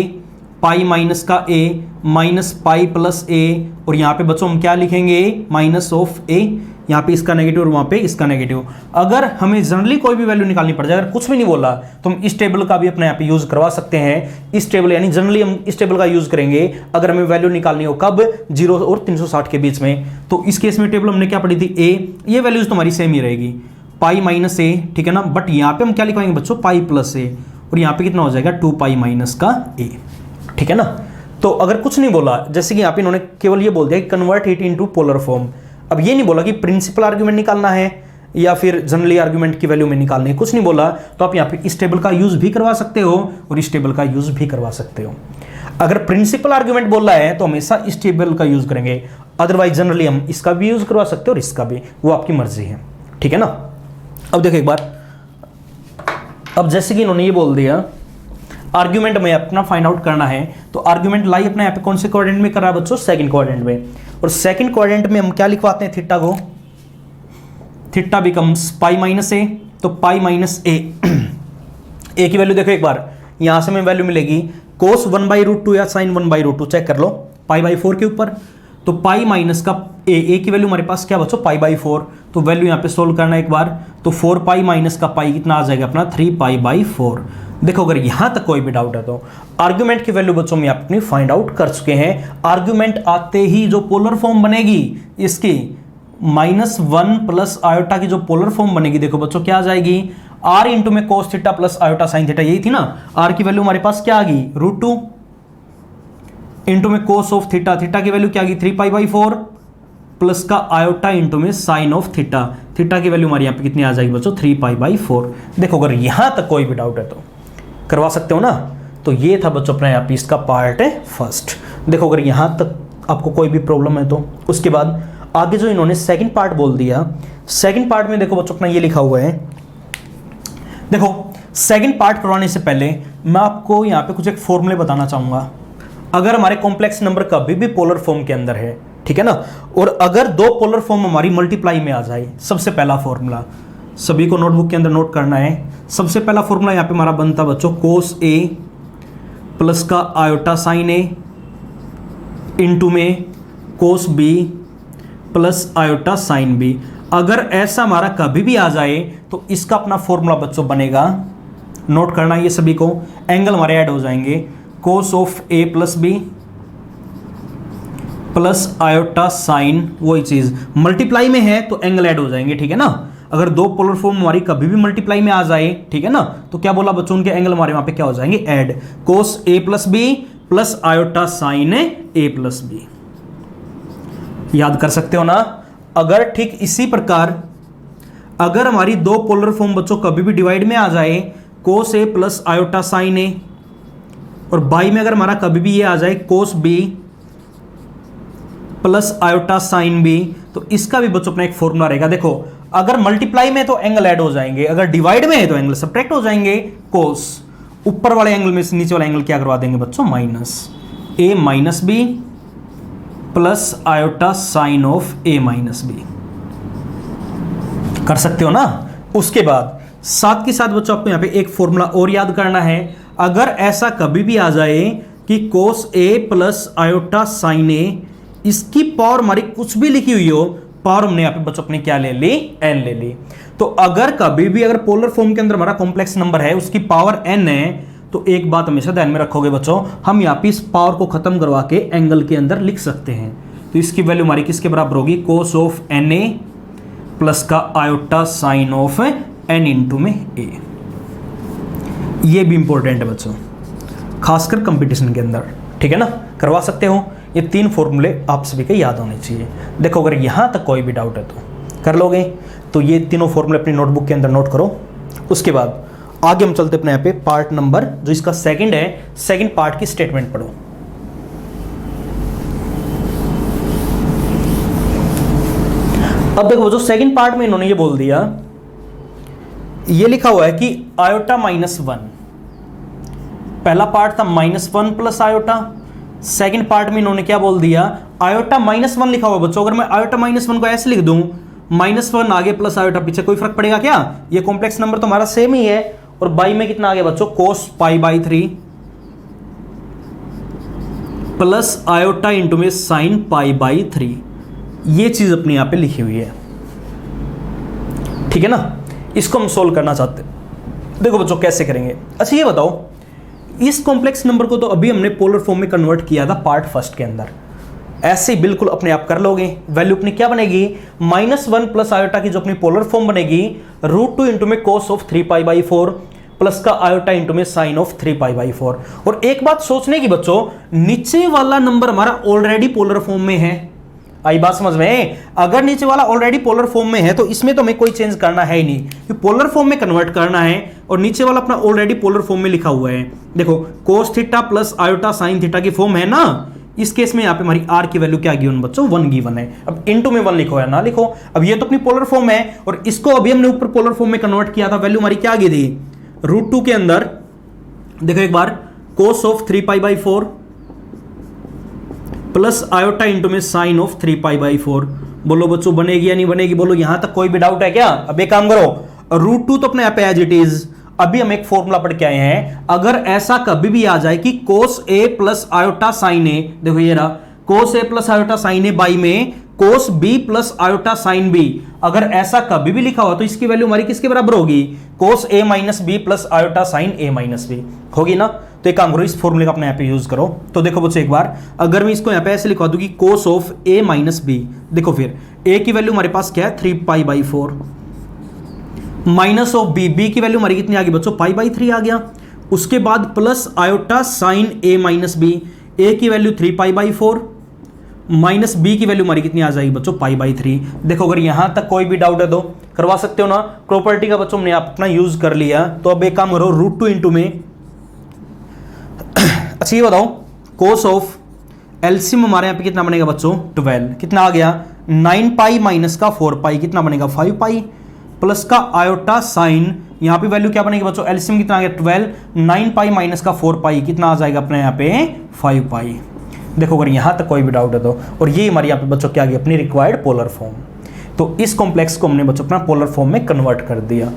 पाई माइनस का a, -π + a, और यहां पे बच्चों हम क्या लिखेंगे, -a, यहाँ पे इसका नेगेटिव और वहां पे इसका नेगेटिव। अगर हमें जनरली कोई भी वैल्यू निकालनी पड़ जाए, अगर कुछ भी नहीं बोला तो हम इस टेबल का भी अपने यहाँ पे यूज करवा सकते हैं। इस टेबल यानी जनरली हम इस टेबल का यूज करेंगे अगर हमें वैल्यू निकालनी हो, कब, 0 और 360 के बीच में। तो इस केस में टेबल हमने क्या पढ़ी थी, a, ये वैल्यूज तुम्हारी सेम ही रहेगी, π - a, ठीक है ना। बट यहाँ पे हम क्या लिखवाएंगे बच्चों, π + a, और यहाँ पे कितना हो जाएगा 2π - a, ठीक है ना। तो अगर कुछ नहीं बोला, जैसे कि यहाँ पे इन्होंने केवल ये बोल दिया कि convert it into polar form, अब ये नहीं बोला कि प्रिंसिपल आर्गुमेंट निकालना है या फिर जनरली आर्गुमेंट की वैल्यू में निकालनी है, कुछ नहीं बोला, तो आप यहाँ पे इस टेबल का यूज भी करवा सकते हो और इस टेबल का यूज भी करवा सकते हो। अगर प्रिंसिपल आर्गुमेंट बोल रहा है तो हमेशा इस टेबल का यूज करेंगे, अदरवाइज जनरली हम इसका भी यूज करवा सकते हो और इसका भी, वो आपकी मर्जी है, ठीक है ना। अब देखो एक बार, अब जैसे कि इन्होंने ये बोल दिया आर्ग्यूमेंट में अपना फाइंड आउट करना है, तो आर्ग्यूमेंट लाई अपने यहाँ पे कौन से क्वाड्रेंट में कर रहा है बच्चों, सेकंड क्वाड्रेंट में। और सेकंड क्वाड्रेंट में हम क्या लिखवाते हैं, थीटा को, थीटा बिकम्स π - a, तो π - a, a की वैल्यू देखो एक बार, यहां से हमें वैल्यू मिलेगी cos 1/√2 या sin 1/√2, चेक कर लो, π/4 के ऊपर, तो पाई माइनस का a की वैल्यू हमारे पास क्या बच्चों, π/4, तो वैल्यू यहाँ पे सोल्व करना एक बार, तो 4π माइनस का पाई कितना आ जाएगा अपना 3π/4। देखो अगर यहां तक कोई भी डाउट है तो आर्गुमेंट की वैल्यू बच्चों में अपनी फाइंड आउट कर चुके हैं। आर्गुमेंट आते ही जो पोलर फॉर्म बनेगी इसकी -1 प्लस आयोटा की जो पोलर फॉर्म बनेगी, देखो बच्चों क्या आ जाएगी, r इंटू में cos थीटा प्लस आयोटा साइन थीटा, यही थी ना। r की वैल्यू हमारे पास क्या आ गई, √2 इंटू में cos ऑफ थीटा, थीटा की वैल्यू क्या आ गई 3π/4 प्लस का आयोटा इंटू में साइन ऑफ थीटा, थीटा की वैल्यू हमारी यहाँ पे कितनी आ जाएगी बच्चों 3π/4। देखो अगर यहां तक कोई भी डाउट है तो करवा सकते हो ना। तो ये था बच्चों अपना यहाँ पे इसका पार्ट है फर्स्ट। देखो अगर यहां तक आपको कोई भी प्रॉब्लम है तो उसके बाद आगे जो इन्होंने सेकंड पार्ट बोल दिया, सेकंड पार्ट में देखो बच्चों अपना ये लिखा हुआ है, देखो सेकंड पार्ट करवाने से पहले मैं आपको यहाँ पे कुछ एक फॉर्मूले बताना चाहूंगा। अगर हमारे कॉम्प्लेक्स नंबर कभी भी पोलर फॉर्म के अंदर है, ठीक है ना, और अगर दो पोलर फॉर्म हमारी मल्टीप्लाई में आ जाए, सबसे पहला फॉर्मूला सभी को नोटबुक के अंदर नोट करना है। सबसे पहला फॉर्मूला यहाँ पे हमारा बनता बच्चों cos a प्लस का आयोटा साइन a इंटू में cos b plus iota sine b। अगर ऐसा हमारा कभी भी आ जाए तो इसका अपना फॉर्मूला बच्चों बनेगा, नोट करना ये सभी को, एंगल हमारे ऐड हो जाएंगे, cos of a plus b plus iota sign, वही चीज मल्टीप्लाई में है तो एंगल ऐड हो जाएंगे, ठीक है ना। अगर दो पोलर फॉर्म हमारी कभी भी मल्टीप्लाई में आ जाए, ठीक है ना, तो क्या बोला बच्चों, उनके एंगल हमारे वहां पे क्या हो जाएंगे, add, cos a plus b plus iota sine a plus b। याद कर सकते हो ना। अगर ठीक इसी प्रकार अगर हमारी दो पोलर फॉर्म बच्चों कभी भी डिवाइड में आ जाए, cos a plus iota sine a, और बाई में अगर हमारा कभी भी ये आ जाए cos b plus iota sine b, तो इसका भी बच्चों अपना एक फॉर्मूला रहेगा। देखो अगर मल्टीप्लाई में तो एंगल ऐड हो जाएंगे, अगर डिवाइड में है तो एंगल सब्ट्रैक्ट हो जाएंगे। cos ऊपर वाले एंगल में से नीचे वाला एंगल क्या करवा देंगे बच्चों, minus a minus b plus iota sine of a minus b। कर सकते हो ना। उसके बाद साथ के साथ बच्चों आपको यहाँ पे एक फॉर्मूला और याद करना है। अगर ऐसा कभी भी आ जाए कि cos a plus iota sine a, इसकी पावर हमारी कुछ भी लिखी हुई हो, पावर हमने यहाँ पे बच्चों अपने क्या ले ली, n ले ली। तो अगर कभी भी अगर पोलर फॉर्म के अंदर हमारा कॉम्प्लेक्स नंबर है, उसकी पावर n है, तो एक बात हमेशा ध्यान में रखोगे बच्चों, हम यहाँ पे इस पावर को खत्म करवा के एंगल के अंदर लिख सकते हैं। तो इसकी वैल्यू हमारी किसके बराबर होगी, cos ऑफ na प्लस का iota sine of n into में a। ये भी इंपॉर्टेंट है बच्चों, खासकर कंपटीशन के अंदर, ठीक है ना, करवा सकते हो। ये तीन फॉर्मूले आप सभी के याद होने चाहिए। देखो अगर यहां तक कोई भी डाउट है तो कर लोगे, तो ये तीनों फॉर्मूले अपनी नोटबुक के अंदर नोट करो। उसके बाद आगे हम चलते अपने यहाँ पे पार्ट नंबर जो इसका सेकंड है, सेकंड पार्ट की स्टेटमेंट पढ़ो। अब देखो जो सेकंड पार्ट में इन्होंने ये बोल दिया, ये लिखा हुआ है कि आयोटा -1 पहला पार्ट था -1 प्लस आयोटा, सेकंड पार्ट में इन्होंने क्या बोल दिया, आयोटा -1 लिखा हुआ बच्चों। अगर मैं आयोटा -1 को ऐसे लिख दूं, -1 आगे प्लस आयोटा पीछे, कोई फर्क पड़ेगा क्या? ये कॉम्प्लेक्स नंबर तो हमारा सेम ही है। और बाई में कितना आ गया बच्चों, cos π/3 प्लस आयोटा इंटू में sin π/3। ये चीज अपनी यहां पे लिखी हुई है, ठीक है ना। इसको हम सोल्व करना चाहते हैं। देखो बच्चों कैसे करेंगे। अच्छा ये बताओ, इस कॉम्प्लेक्स नंबर को तो अभी हमने पोलर फॉर्म में कन्वर्ट किया था पार्ट फर्स्ट के अंदर, ऐसे ही बिल्कुल अपने आप कर लोगे। वैल्यू अपनी क्या बनेगी, -1 प्लस आयोटा की जो अपनी पोलर फॉर्म बनेगी, √2 इंटू में cos ऑफ 3π/4 प्लस का आयोटा इंटू में साइन ऑफ 3π/4। और एक बात सोचने की बच्चों, नीचे वाला नंबर हमारा ऑलरेडी पोलर फॉर्म में है। आई बात समझ में? अगर नीचे वाला ऑलरेडी पोलर फॉर्म में है तो इसमें तो हमें कोई चेंज करना है ही नहीं, कि पोलर फॉर्म में कन्वर्ट करना है। और नीचे वाला अपना ऑलरेडी पोलर फॉर्म में लिखा हुआ है। देखो cos थीटा प्लस आयोटा साइन थीटा की फॉर्म है ना। इस केस में यहाँ पे हमारी r की वैल्यू क्या गिवन बच्चों, 1 गिवन है। अब इनटू में 1 लिखो या ना लिखो, अब ये तो अपनी पोलर फॉर्म है और इसको अभी हमने ऊपर पोलर फॉर्म में कन्वर्ट किया था। वैल्यू हमारी क्या आ गई थी, √2 के अंदर देखो एक बार, cos of 3π/4 plus iota into में साइन ऑफ 3π/4। बोलो बच्चों बनेगी या नहीं बनेगी, बोलो। यहां तक कोई भी डाउट है क्या? अब एक काम करो, √2 तो अपने यहाँ पे एज इट इज। अभी हम एक फॉर्मूला पढ़ के आए हैं, अगर ऐसा कभी भी आ जाए कि cos a plus iota sine A, देखो ये रहा cos a plus iota sine A by में cos b plus iota sine b, अगर ऐसा कभी भी लिखा हुआ तो इसकी वैल्यू हमारी किसके बराबर होगी, cos a minus B plus iota sine a minus B होगी ना। तो एक काम करो, इस फॉर्मूले का अपने यहाँ पे यूज करो। तो देखो बच्चों एक बार, अगर मैं इसको यहाँ पे ऐसे लिखवा दूं कि cos of a minus B, देखो फिर a की वैल्यू हमारे पास क्या है, 3π/4 माइनस ऑफ बी की वैल्यू हमारी कितनी आ गई बच्चों, π/3 आ गया। उसके बाद plus iota sine a minus B, a की वैल्यू 3π/4 माइनस बी की वैल्यू हमारी कितनी आ जाएगी बच्चों, π/3। देखो अगर यहां तक कोई भी डाउट है तो करवा सकते हो ना। प्रॉपर्टी का बच्चों हमने अपना यूज कर लिया। तो अब एक काम करो, √2 इंटू में अच्छा ये बताओ, cos ऑफ एलसीएम हमारे यहाँ पे कितना बनेगा बच्चों, 12। कितना आ गया, 9π माइनस का 4π कितना बनेगा, 5π प्लस का आयोटा साइन, यहाँ पे वैल्यू क्या बनेगी बच्चों, एलसीएम कितना आ गया 12, 9π माइनस का 4π कितना आ जाएगा अपने यहाँ पे 5π। देखो अगर यहाँ तक कोई भी डाउट है तो, और ये हमारे यहाँ पे बच्चों क्या आ गई अपनी रिक्वायर्ड पोलर फॉर्म। तो इस कॉम्प्लेक्स को हमने बच्चों अपना पोलर फॉर्म में कन्वर्ट कर दिया।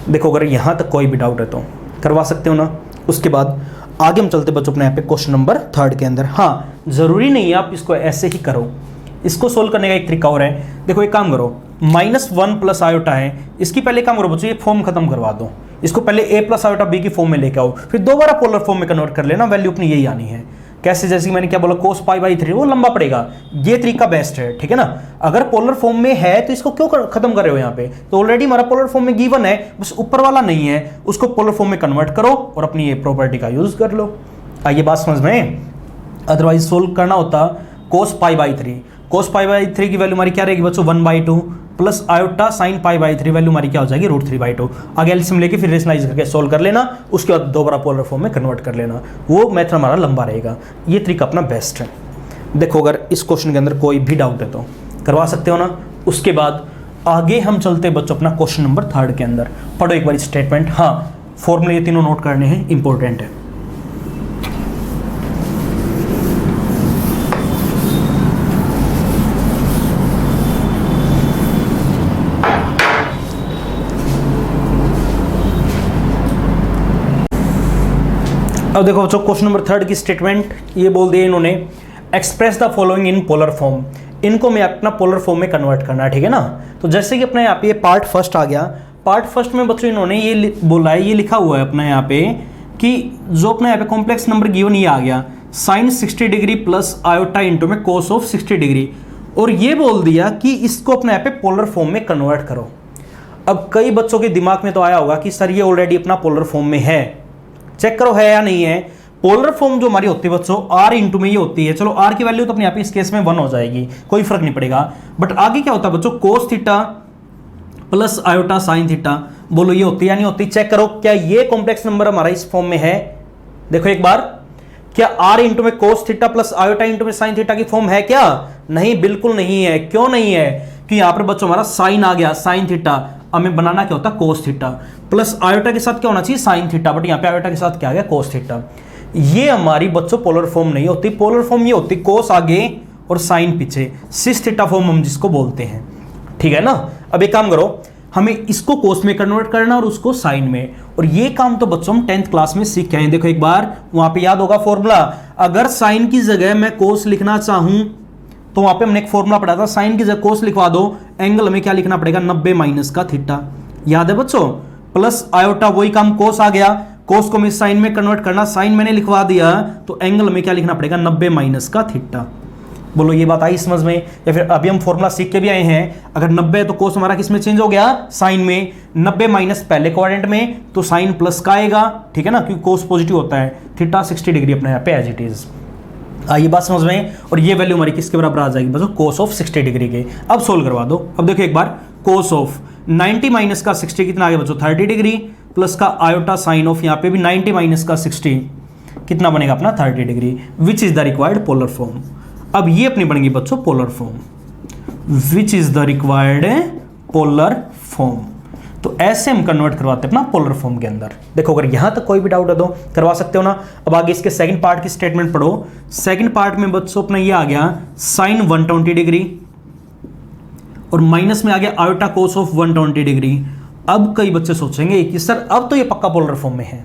देखो अगर यहाँ तक कोई भी डाउट है तो करवा सकते हो ना। उसके बाद आगे हम चलते बच्चों अपने यहाँ पे क्वेश्चन नंबर 3 के अंदर। हाँ जरूरी नहीं है आप इसको ऐसे ही करो, इसको सोल्व करने का एक तरीका और है। देखो एक काम करो, -1 प्लस आयोटा है, इसकी पहले काम करो बच्चों, ये फॉर्म खत्म करवा दो, इसको पहले a प्लस आयोटा b की फॉर्म में लेके आओ, फिर दोबारा पोलर फॉर्म में कन्वर्ट कर लेना। वैल्यू अपनी यही आनी है। कैसे, जैसे मैंने क्या बोला, cos π/3 वो लंबा पड़ेगा, ये तरीका बेस्ट है, ठीक है ना। अगर पोलर फॉर्म में है तो इसको क्यों खत्म कर रहे हो यहाँ पे, तो ऑलरेडी हमारा पोलर फॉर्म में गिवन है, बस ऊपर वाला नहीं है, उसको पोलर फॉर्म में कन्वर्ट करो और अपनी ये प्रॉपर्टी का यूज कर लो। आइए बात समझ में। अदरवाइज सोल्व करना होता cos π/3, cos π/3 की वैल्यू हमारी क्या रहेगी बच्चों, 1/2 प्लस आयोटा साइन π/3 वैल्यू हमारी क्या हो जाएगी, √3/2। आगे एलसीएम लेके फिर रेशनलाइज करके सोल्व कर लेना, उसके बाद दोबारा पोलर फॉर्म में कन्वर्ट कर लेना, वो मेथड हमारा लंबा रहेगा। ये तरीका अपना बेस्ट है। देखो अगर इस क्वेश्चन के अंदर कोई भी डाउट है तो करवा सकते हो ना। उसके बाद आगे हम चलते हैं बच्चों अपना क्वेश्चन नंबर 3 के अंदर। पढ़ो एक बार स्टेटमेंट, हाँ फॉर्मूले ये तीनों नोट करने हैं, इंपॉर्टेंट है। अब देखो बच्चों क्वेश्चन नंबर 3 की स्टेटमेंट ये बोल दिया इन्होंने, express the following in polar form. इनको मैं अपना पोलर फॉर्म में कन्वर्ट करना है, ठीक है ना। तो जैसे कि अपने यहाँ पे ये पार्ट फर्स्ट आ गया, पार्ट फर्स्ट में बच्चों इन्होंने ये बोला है, ये लिखा हुआ है अपना यहाँ पे कि जो अपना यहाँ पे कॉम्प्लेक्स नंबर गिवन ये आ गया, sine 60 degree plus iota into में कोस ऑफ 60 डिग्री, और ये बोल दिया कि इसको अपने यहाँ पे पोलर फॉर्म में कन्वर्ट करो। अब कई बच्चों के दिमाग में तो आया होगा कि सर ये ऑलरेडी अपना पोलर फॉर्म में है, चेक करो है या नहीं है। पोलर फॉर्म जो हमारी होती है बच्चों r इंटू में ये होती है, चलो r की वैल्यू तो अपने यहाँ पे इस केस में 1 हो जाएगी, कोई फर्क नहीं पड़ेगा। बट आगे क्या होता है बच्चों, cos theta plus iota sine theta, बोलो ये होती है या नहीं होती, चेक करो क्या ये कॉम्प्लेक्स नंबर हमारा इस फॉर्म में है। देखो एक बार, क्या r इंटू में cos theta plus iota into में साइन थीटा की फॉर्म है क्या, नहीं बिल्कुल नहीं है। क्यों नहीं है, कि यहाँ पर बच्चों हमारा साइन आ गया, साइन थीटा, हमें बनाना क्या होता है कोस थीटा, प्लस आयोटा के साथ क्या होना चाहिए साइन थीटा, बट यहाँ पे आयोटा के साथ क्या आ गया कोस थीटा। ये हमारी बच्चों पोलर फॉर्म नहीं होती। पोलर फॉर्म ये होती कोस आगे और साइन पीछे, सिस थीटा फॉर्म हम जिसको बोलते हैं, ठीक है ना। अब एक काम करो, हमें इसको कोस में कन्वर्ट करना और उसको साइन में, और ये काम तो बच्चों हम 10th क्लास में सीख के आए। देखो एक बार वहां पे याद होगा फॉर्मूला, अगर साइन की जगह मैं कोस लिखना चाहूं तो वहां पे हमने एक फॉर्मूला पढ़ा था, साइन की जगह कोस लिखवा दो, एंगल हमें क्या लिखना पड़ेगा 90 माइनस का थीटा, याद है बच्चों, प्लस आयोटा, वही काम कोस आ गया, कोस को मैं साइन में कन्वर्ट करना, साइन मैंने लिखवा दिया तो एंगल में क्या लिखना पड़ेगा 90 माइनस का थीटा। बोलो ये बात आई समझ में? या फिर अभी हम फॉर्मूला सीख के भी आए हैं, अगर 90 है तो कोस हमारा किस में चेंज हो गया, साइन में, 90 माइनस पहले क्वाड्रेंट में तो साइन प्लस का आएगा, ठीक है ना, क्योंकि कोस पॉजिटिव होता है, थीटा 60 डिग्री अपने यहाँ पे एज इट इज। ये बात समझ में? और ये वैल्यू हमारी किसके बराबर आ जाएगी बच्चों, कोस ऑफ 60 डिग्री के। अब सोल्व करवा दो। अब देखो एक बार, कोस ऑफ 90 माइनस का 60 कितना आ गया बच्चों 30 डिग्री, प्लस का आयोटा साइन ऑफ यहाँ पे भी 90 माइनस का 60 कितना बनेगा अपना 30 degree, which is the required polar form. अब ये अपनी बनेगी बच्चों polar form, which is the required polar form. तो ऐसे हम कन्वर्ट करवाते हैं अपना पोलर फॉर्म के अंदर। देखो अगर यहां तक कोई भी डाउट है तो करवा सकते हो ना। अब आगे इसके सेकंड पार्ट की स्टेटमेंट पढ़ो। सेकंड पार्ट में बच्चों अपना ये आ गया साइन 120 डिग्री और माइनस में आ गया आयोटा कोस ऑफ 120 डिग्री। अब कई बच्चे सोचेंगे कि सर अब तो ये पक्का पोलर फॉर्म में है,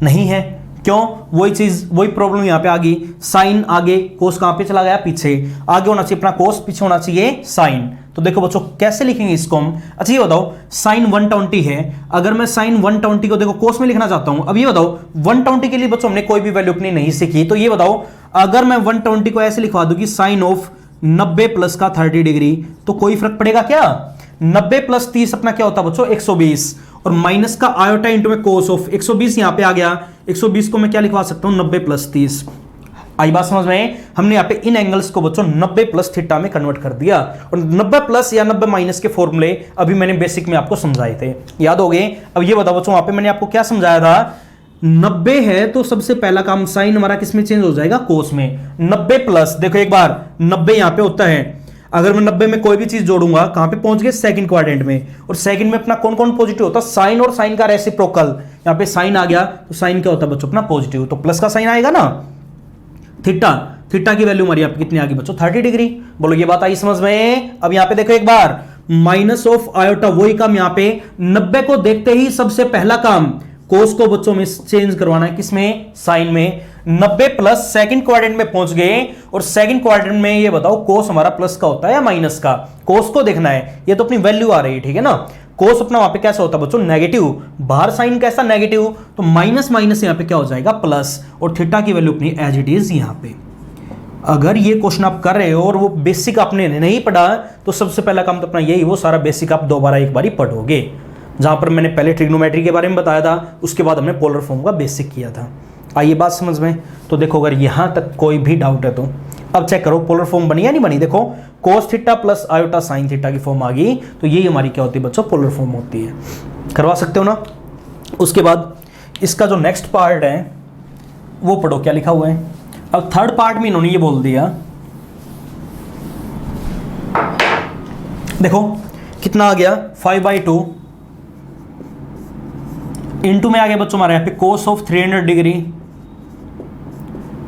नहीं है, क्यों? वही चीज, वही प्रॉब्लम यहां पे आ गई, साइन आगे, कोस कहां पे चला गया पीछे, आगे होना चाहिए अपना कोस, पीछे होना चाहिए साइन। तो देखो बच्चों कैसे लिखेंगे इसको हम। अच्छा ये बताओ साइन 120 है, अगर मैं साइन 120 को देखो कोस में लिखना चाहता हूं, अब ये बताओ 120 के लिए बच्चों हमने कोई भी वैल्यू अपनी नहीं सीखी, तो ये बताओ अगर मैं 120 को ऐसे लिखवा दूं कि साइन ऑफ 90 प्लस का 30 डिग्री, तो कोई फर्क पड़ेगा क्या? 90 प्लस 30 अपना क्या होता है बच्चों 120, और माइनस का आयोटा इंटू में कोस ऑफ 120 यहां पे आ गया, 120 को मैं क्या लिखवा सकता हूं 90 प्लस 30। आई बात समझ में? हमने यहाँ पे इन एंगल्स को बच्चों 90 प्लस थीटा में कन्वर्ट कर दिया, और 90 प्लस या 90 माइनस के फॉर्मूले अभी मैंने बेसिक में आपको समझाए थे, याद हो गए? अब ये बताओ बच्चों वहां पे मैंने आपको क्या समझाया था, 90 है तो सबसे पहला काम साइन हमारा किस में चेंज हो जाएगा, कोस में। 90 प्लस, देखो एक बार 90 यहां पे होता है, अगर मैं 90 में कोई भी चीज जोड़ूंगा कहां पे पहुंच गए सेकंड क्वाड्रेंट में, और सेकंड में अपना कौन कौन पॉजिटिव होता है, साइन और साइन का रेसिप्रोकल। यहां पे साइन आ गया तो साइन क्या होता है बच्चों अपना पॉजिटिव, तो प्लस का साइन आएगा ना। थीटा, थीटा की वैल्यू हमारी यहाँ कितनी आ गई बच्चों 30 डिग्री। बोलो ये बात आई समझ में? अब यहां पे देखो एक बार माइनस ऑफ आयोटा, वही काम यहां पे 90 को देखते ही सबसे पहला काम कोस को बच्चों में चेंज करवाना है, किसमें, साइन में। 90 प्लस सेकंड क्वाड्रेंट में पहुंच गए, और सेकंड क्वाड्रेंट में ये बताओ कोस हमारा प्लस का होता है या माइनस का, कोस को देखना है, ये तो अपनी वैल्यू आ रही है, ठीक है ना। कोस अपना वहां पे कैसा होता है बच्चों नेगेटिव, बाहर साइन कैसा नेगेटिव, तो माइनस माइनस यहां पे क्या हो जाएगा प्लस, और थीटा की वैल्यू अपनी एज इट इज यहां पे। अगर ये क्वेश्चन आप कर रहे हो और वो बेसिक आपने नहीं पढ़ा, तो सबसे पहला काम तो अपना यही, वो सारा बेसिक आप दोबारा एक बार पढ़ोगे। जहां पर मैंने पहले ट्रिग्नोमेट्री के बारे में बताया था, उसके बाद हमने पोलर फॉर्म का बेसिक किया था। आइए बात समझ में? तो देखो अगर यहां तक कोई भी डाउट है तो अब चेक करो पोलर फॉर्म बनी या नहीं बनी। देखो cos theta plus iota sine theta की फॉर्म आ गई, तो यही हमारी क्या होती है बच्चों पोलर फॉर्म होती है। करवा सकते हो ना। उसके बाद इसका जो नेक्स्ट पार्ट है वो पढ़ो, क्या लिखा हुआ है। अब थर्ड पार्ट में इन्होंने ये बोल दिया, देखो कितना आ गया 5/2 इंटू में आ गया बच्चों हमारे यहाँ पे cos of 300 degree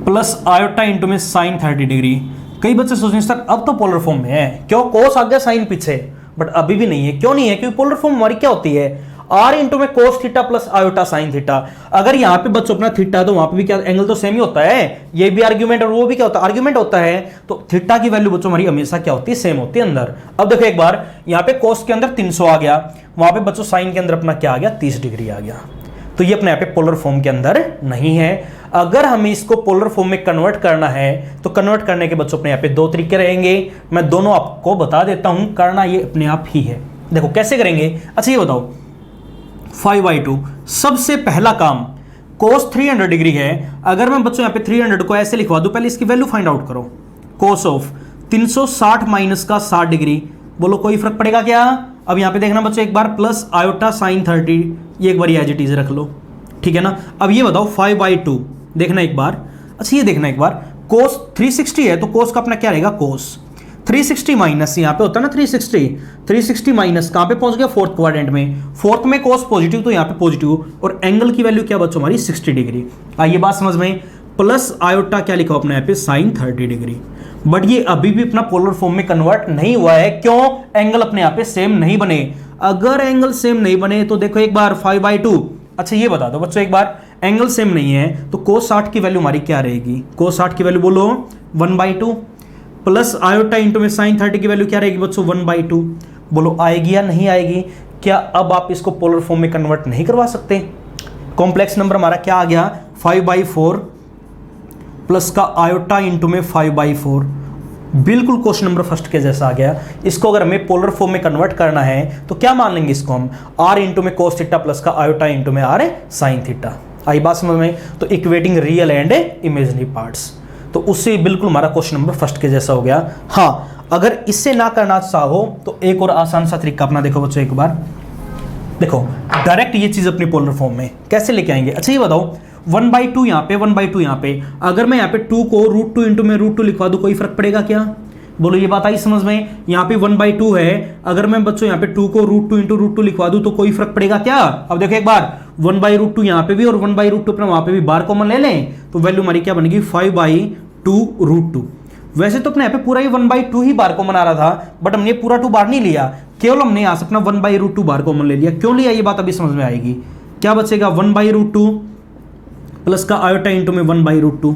plus iota into में साइन 30 डिग्री। कई बच्चे सोचेंगे सर अब तो पोलर फॉर्म में है, क्यों, कोस आ गया साइन पीछे, बट अभी भी नहीं है। क्यों नहीं है? क्योंकि पोलर फॉर्म हमारी क्या होती है, आर इंटू में cos theta plus iota sine theta. अगर यहाँ पे बच्चों अपना थीटा तो वहां पे भी क्या एंगल तो सेम ही होता है, ये भी आर्ग्यूमेंट और वो भी क्या होता है आर्ग्यूमेंट होता है, तो थीटा की वैल्यू बच्चों हमारी हमेशा क्या होती है सेम होती है अंदर। अब देखो एक बार यहाँ पे कोस के अंदर 300 आ गया, वहां पे बच्चों साइन के अंदर अपना क्या आ गया 30 डिग्री आ गया, तो ये अपने यहाँ पे पोलर फॉर्म के अंदर नहीं है। अगर हमें इसको पोलर फॉर्म में कन्वर्ट करना है तो कन्वर्ट करने के बच्चों अपने यहाँ पे दो तरीके रहेंगे, मैं दोनों आपको बता देता हूं, करना ये अपने आप ही है। देखो कैसे करेंगे। अच्छा ये बताओ 5/2 सबसे पहला काम कोस 300 डिग्री है, अगर मैं बच्चों यहाँ पे 300 को ऐसे लिखवा दूं, पहले इसकी वैल्यू फाइंड आउट करो। कोस ऑफ 360 माइनस का 60 डिग्री, बोलो कोई फर्क पड़ेगा क्या? अब यहाँ पे देखना बच्चों एक बार प्लस आयोटा साइन 30, ये एक बार एज इट इज रख लो, ठीक है ना। अब ये बताओ 5/2 देखना एक बार। अच्छा ये देखना एक बार, कोस 360 है तो कोस का अपना क्या रहेगा कोस 360 माइनस यहाँ पे होता है ना 360 माइनस कहाँ पे पहुंच गया फोर्थ क्वाड्रेंट में, फोर्थ में कोस पॉजिटिव तो यहाँ पे पॉजिटिव, और एंगल की वैल्यू क्या बच्चों हमारी 60 डिग्री। आइए बात समझ में, प्लस आयोटा क्या लिखा अपने यहाँ पे साइन 30 डिग्री। बट ये अभी भी अपना पोलर फॉर्म में कन्वर्ट नहीं हुआ है, क्यों? एंगल अपने यहाँ पे सेम नहीं बने। अगर एंगल सेम नहीं बने तो देखो एक बार 5/2। अच्छा ये बता दो बच्चों एक बार, एंगल सेम नहीं है तो cos 60 की वैल्यू हमारी क्या रहेगी? cos 60 की वैल्यू बोलो 1/2, प्लस आयोटा इंटू में साइन 30 की वैल्यू क्या रहेगी बच्चों? 1/2। बोलो आएगी या नहीं आएगी? क्या अब आप इसको पोलर फॉर्म में कन्वर्ट नहीं करवा सकते? कॉम्प्लेक्स नंबर हमारा क्या आ गया? 5/4 प्लस का आयोटा इंटू में 5/4, बिल्कुल क्वेश्चन नंबर फर्स्ट के जैसा आ गया। इसको अगर हमें पोलर फॉर्म में कन्वर्ट करना है तो क्या मान लेंगे इसको हम? r इंटू में cos थीटा प्लस का आयोटा इंटू में r साइन थीटा। आई बात समझ में? तो equating real and imaginary parts, तो उससे बिल्कुल हमारा क्वेश्चन नंबर फर्स्ट के जैसा हो गया। हाँ, अगर इससे ना करना चाहो तो एक और आसान सा तरीका अपना देखो बच्चों एक बार। देखो डायरेक्ट ये चीज अपनी पोलर फॉर्म में कैसे लेके आएंगे? अच्छा ये बताओ 1/2 यहाँ पे 1/2 यहाँ पे, अगर मैं यहाँ पे 2 को √2 इंटू में √2 लिखवा दूं कोई फर्क पड़ेगा क्या? बोलो ये बात आई समझ में? यहाँ पे 1/2 है, अगर मैं बच्चों यहाँ पे 2 को √2 इंटू √2 लिखवा दूं तो कोई फर्क पड़ेगा क्या? अब देखो एक बार 1/√2 यहाँ पे भी और 1/√2 अपना वहां पे भी बार कॉमन ले लें तो वैल्यू हमारी क्या बनेगी? 5/2√2। वैसे तो अपने यहाँ पे पूरा ही 1/2 ही बार कॉमन आ रहा था, बट हमने पूरा 2 बार नहीं लिया, केवल हमने यहाँ से अपना 1/√2 बार कॉमन ले लिया। क्यों लिया ये बात अभी समझ में आएगी। क्या बचेगा? 1/√2 प्लस का आयोटा इंटू में 1/√2।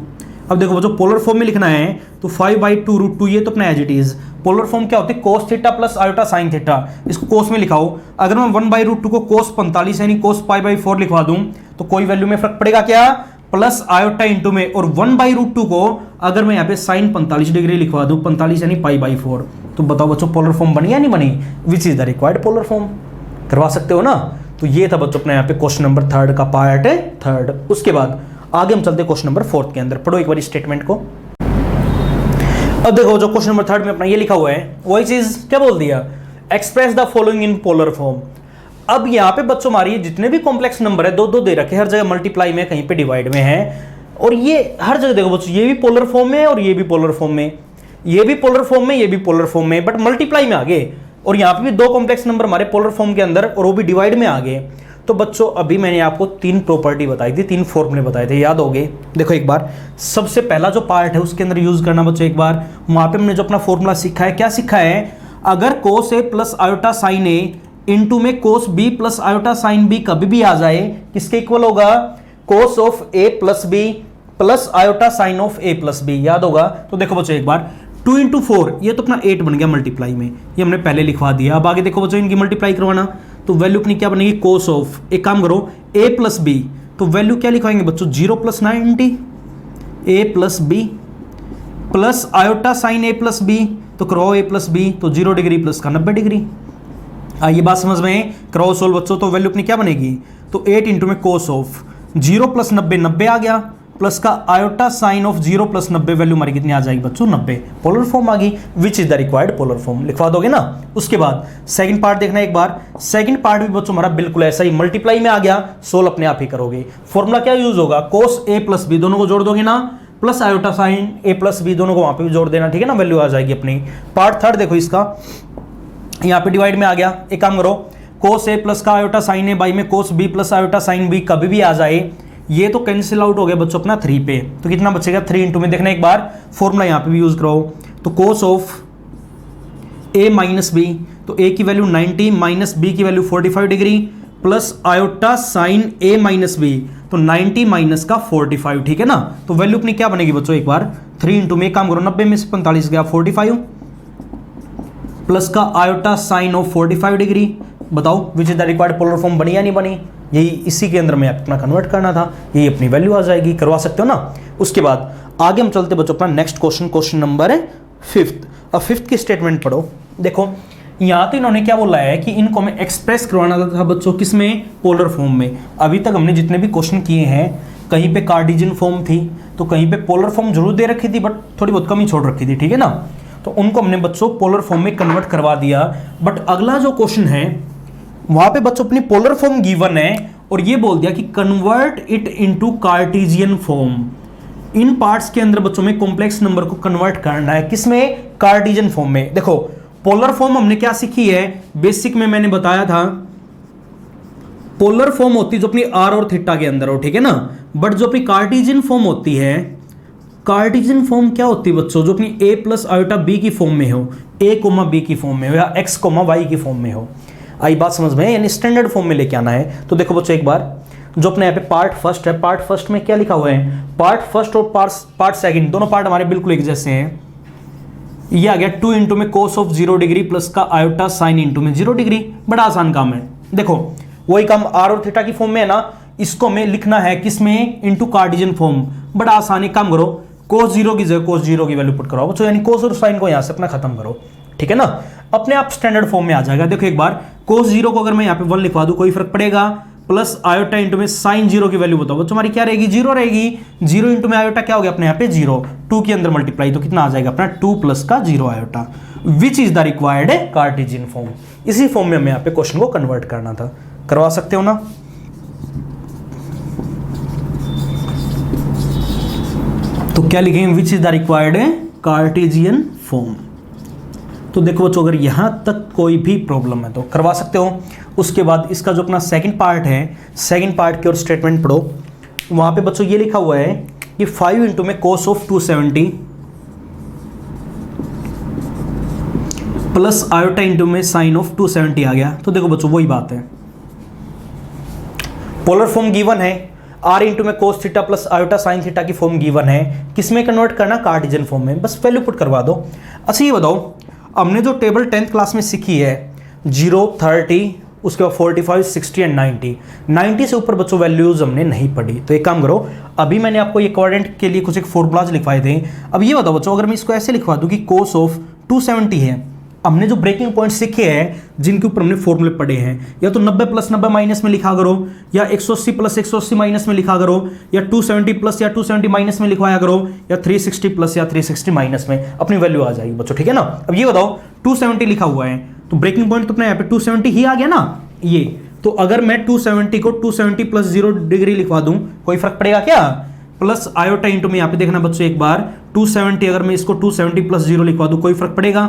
अब देखो जो पोलर फॉर्म में लिखना है तो 5/2√2, ये तो अपना as it is. Polar form क्या होती है? cos थीटा प्लस आयोटा साइन थीटा, इसको cos में लिखाओ। अगर मैं 1/√2 को cos 45 यानी cos π/4 लिखवा दूं तो कोई वैल्यू में फर्क पड़ेगा क्या? प्लस आयोटा इंटू में, और 1/√2 को अगर मैं यहाँ पे साइन 45 डिग्री लिखवा दूं, 45 यानी π/4, तो बताओ बच्चों पोलर फॉर्म बनी या नहीं बनी? विच is the required polar form? करवा सकते हो ना? तो ये था बच्चों अपने यहाँ पे क्वेश्चन नंबर 3 का पार्ट है 3। उसके बाद आगे हम चलते क्वेश्चन नंबर 4 के अंदर। पढ़ो एक बार स्टेटमेंट को। अब देखो जो क्वेश्चन नंबर 3 में अपना ये लिखा हुआ है वही चीज क्या बोल दिया? Express the following in polar form. अब यहाँ पे बच्चों हमारी जितने भी कॉम्प्लेक्स नंबर है 2-2 दे रखे, हर जगह मल्टीप्लाई में, कहीं पे डिवाइड में है, और ये हर जगह देखो बच्चों ये भी पोलर फॉर्म में और ये भी पोलर फॉर्म में, ये भी पोलर फॉर्म में, ये भी पोलर फॉर्म में, बट मल्टीप्लाई में आ गए। और यहाँ पे भी 2 कॉम्प्लेक्स नंबर हमारे पोलर फॉर्म के अंदर और वो भी डिवाइड में आ गए। तो बच्चों अभी मैंने आपको 3 प्रॉपर्टी बताई थी, 3 फॉर्मूले बताए थे, याद हो गए? देखो एक बार सबसे पहला जो पार्ट है उसके अंदर यूज करना बच्चों एक बार। वहां पे हमने जो अपना फॉर्मूला सीखा है, क्या सीखा है? अगर cos A plus iota sine A into में cos B plus iota sine B कभी भी आ जाए, किसके इक्वल होगा? cos of A plus B plus iota sine of A plus B, याद होगा? तो देखो बच्चों एक बार 2 इंटू 4, ये तो अपना 8 बन गया मल्टीप्लाई में, ये हमने पहले लिखवा दिया। अब आगे देखो बच्चों इनकी मल्टीप्लाई करवाना, तो वैल्यू अपनी क्या बनेगी? cos ऑफ, एक काम करो A प्लस B, तो वैल्यू क्या लिखवाएंगे बच्चों? 0 + 90 A plus B plus iota sine A plus B, तो करो A प्लस B, तो 0 डिग्री प्लस का 90 डिग्री। ये बात समझ में? करो सोल्व बच्चों, तो वैल्यू अपनी क्या बनेगी? तो 8 इंटू में cos ऑफ 0 + 90 90 आ गया, प्लस का आयोटा साइन ऑफ 0 + 90, वैल्यू हमारी कितनी आ जाएगी बच्चों? 90। पोलर फॉर्म आ गई, विच is the required polar form, लिखवा दोगे ना? उसके बाद सेकंड पार्ट देखना एक बार। सेकंड पार्ट भी बच्चों हमारा बिल्कुल ऐसा ही मल्टीप्लाई में आ गया, सोल्व अपने आप ही करोगे। फॉर्मूला क्या यूज होगा? cos A प्लस B, दोनों को जोड़ दोगे ना, plus iota sine A plus B, दोनों को वहां पे भी जोड़ देना, ठीक है ना? वैल्यू आ जाएगी अपनी। पार्ट 3 देखो इसका, यहाँ पे डिवाइड में आ गया। एक काम करो, cos A प्लस का आयोटा साइन A बाई में cos B plus iota sine B कभी भी आ जाए, ये तो कैंसिल आउट हो गया बच्चों अपना 3 पे, तो कितना बचेगा? 3 इंटू में देखना एक बार, फॉर्मूला यहाँ पे भी यूज करो, तो cos of A minus B, तो A की वैल्यू 90 माइनस B की value 45 degree plus iota sine A minus B, तो 90 माइनस का 45, ठीक है ना? तो वैल्यू अपनी क्या बनेगी बच्चों एक बार? 3 इंटू में, एक काम करो 90 में से 45 गया 45 प्लस का आयोटा साइन ऑफ 45 डिग्री। बताओ which is the required polar form, बनी या नहीं बनी? यही इसी के अंदर में अपना कन्वर्ट करना था, यही अपनी वैल्यू आ जाएगी, करवा सकते हो ना? उसके बाद आगे हम चलते बच्चों अपना नेक्स्ट क्वेश्चन, क्वेश्चन नंबर है 5। अब 5 की स्टेटमेंट पढ़ो। देखो यहाँ तो इन्होंने क्या बोला है कि इनको हमें एक्सप्रेस करवाना था बच्चों, किसमें? पोलर फॉर्म में। अभी तक हमने जितने भी क्वेश्चन किए हैं, कहीं पे कार्टेशियन फॉर्म थी तो कहीं पे पोलर फॉर्म जरूर दे रखी थी, बट थोड़ी बहुत कमी छोड़ रखी थी, ठीक है ना? तो उनको हमने बच्चों पोलर फॉर्म में कन्वर्ट करवा दिया। बट अगला जो क्वेश्चन है वहां पे बच्चों अपनी पोलर फॉर्म गिवन है और ये बोल दिया कि convert it into Cartesian form. In parts के अंदर बच्चों में कॉम्प्लेक्स नंबर को कन्वर्ट करना है, किसमें? कार्टेशियन फॉर्म में। देखो पोलर फॉर्म हमने क्या सीखी है, बेसिक में मैंने बताया था, पोलर फॉर्म होती है जो अपनी आर और थीटा के अंदर हो, ठीक है ना। बट जो अपनी कार्टेशियन फॉर्म होती है, कार्टेशियन फॉर्म क्या होती है बच्चों? जो अपनी a प्लस आयोटा b की फॉर्म में हो, a कोमा b की फॉर्म में हो, या x कोमा y की फॉर्म में हो। आई बात समझ में? यानी स्टैंडर्ड फॉर्म में लेके आना है। तो देखो बच्चों एक बार, जो अपने यहाँ पे पार्ट फर्स्ट है, पार्ट फर्स्ट में क्या लिखा हुआ है? पार्ट फर्स्ट और पार्ट सेकंड दोनों पार्ट हमारे बिल्कुल एक जैसे हैं। ये आ गया 2 इंटू में कोस ऑफ 0 डिग्री प्लस का आयोटा साइन इंटू में 0 डिग्री। बड़ा आसान काम है। देखो वही काम आर और थीटा की फॉर्म में है ना, इसको हमें लिखना है किसमें? Into Cartesian form. बड़ा आसान, एक काम करो, कोस 0 की जगह कोस 0 की वैल्यू पुट करो बच्चों, यानी कोस और साइन को यहां से अपना खत्म करो, ठीक है ना। अपने आप स्टैंडर्ड फॉर्म में आ जाएगा। देखो एक बार, कोस 0 को अगर मैं यहाँ पे 1 लिखवा दूं कोई फर्क पड़ेगा? प्लस आयोटा इंटू में साइन 0 की वैल्यू बताओ बच्चों, हमारी क्या रहेगी? 0 रहेगी। 0 इंटू में आयोटा क्या हो गया अपने यहाँ पे? 0। 2 के अंदर मल्टीप्लाई तो कितना आ जाएगा अपना? 2 प्लस का 0 iota, which is the required Cartesian form. इसी फॉर्म में हमें यहाँ पे क्वेश्चन को कन्वर्ट करना था। करवा सकते हो ना? तो क्या लिखेंगे? विच is the required Cartesian form. तो देखो बच्चों अगर यहां तक कोई भी प्रॉब्लम है तो करवा सकते हो। उसके बाद इसका जो अपना सेकंड पार्ट है, सेकंड पार्ट की और स्टेटमेंट पढ़ो। वहां पे बच्चों ये लिखा हुआ है कि 5 इंटू में cos of 270 plus iota into में साइन ऑफ 270 आ गया। तो देखो बच्चों वही बात है, पोलर फॉर्म गिवन है, आर इंटू में cos theta plus iota sine theta की फॉर्म गिवन है, किसमें कन्वर्ट करना? कार्टेशियन फॉर्म में। बस वैल्यू पुट करवा दो। अच्छा ये बताओ, हमने जो टेबल 10th क्लास में सीखी है 0, 30, उसके बाद 45, 60 एंड 90, 90 से ऊपर बच्चों वैल्यूज हमने नहीं पढ़ी। तो एक काम करो, अभी मैंने आपको ये क्वाड्रेंट के लिए कुछ एक फॉर्मूलाज लिखवाए थे। अब ये बताओ बच्चों, अगर मैं इसको ऐसे लिखवा दूं कि कोस ऑफ 270 है, हमने जो ब्रेकिंग पॉइंट सीखे हैं जिनके ऊपर हमने फॉर्मूले पढ़े हैं, या तो 90 प्लस 90 माइनस में लिखा करो, या 180 प्लस 180 माइनस में लिखा करो, या 270 प्लस या 270 माइनस में लिखवाया करो, या 360 प्लस या 360 माइनस में, अपनी वैल्यू आ जाएगी बच्चों, ठीक है ना। अब ये बताओ 270 लिखा हुआ है तो ब्रेकिंग पॉइंट तो अपने यहाँ पे 270 ही आ गया ना ये। तो अगर मैं 270 को 270 प्लस 0 डिग्री लिखवा दूं कोई फर्क पड़ेगा क्या? प्लस आयोटा इंटू में यहाँ पे देखना बच्चों एक बार, 270 अगर मैं इसको 270 प्लस 0 लिखवा दूं कोई फर्क पड़ेगा?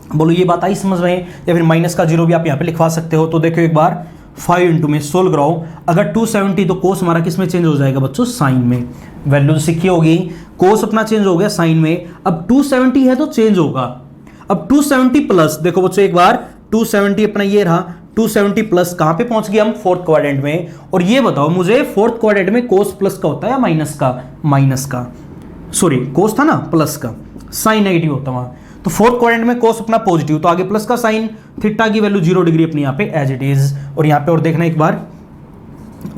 बोलो ये बात आई समझ में? या फिर माइनस का 0 भी आप यहाँ पे लिखवा सकते हो। तो देखो एक बार 5 इंटू में सोल्व कराओ, अगर 270 तो कोस हमारा किस में चेंज हो जाएगा बच्चों? साइन में। वैल्यू सीखी होगी, कोस अपना चेंज हो गया साइन में, अब 270 है तो चेंज होगा। अब 270 प्लस, देखो बच्चों एक बार 270 अपना ये रहा, 270 प्लस कहां पे पहुंच गए हम? फोर्थ क्वाड्रेंट में। और ये बताओ मुझे फोर्थ क्वाड्रेंट में कोस प्लस का होता है या माइनस का? माइनस का, सॉरी कोस था ना, प्लस का, साइन नेगेटिव होता वहां। तो फोर्थ क्वाड्रेंट में कोस अपना पॉजिटिव, तो आगे प्लस का साइन, थीटा की वैल्यू 0 डिग्री अपनी यहाँ पे एज इट इज। और यहाँ पे और देखना एक बार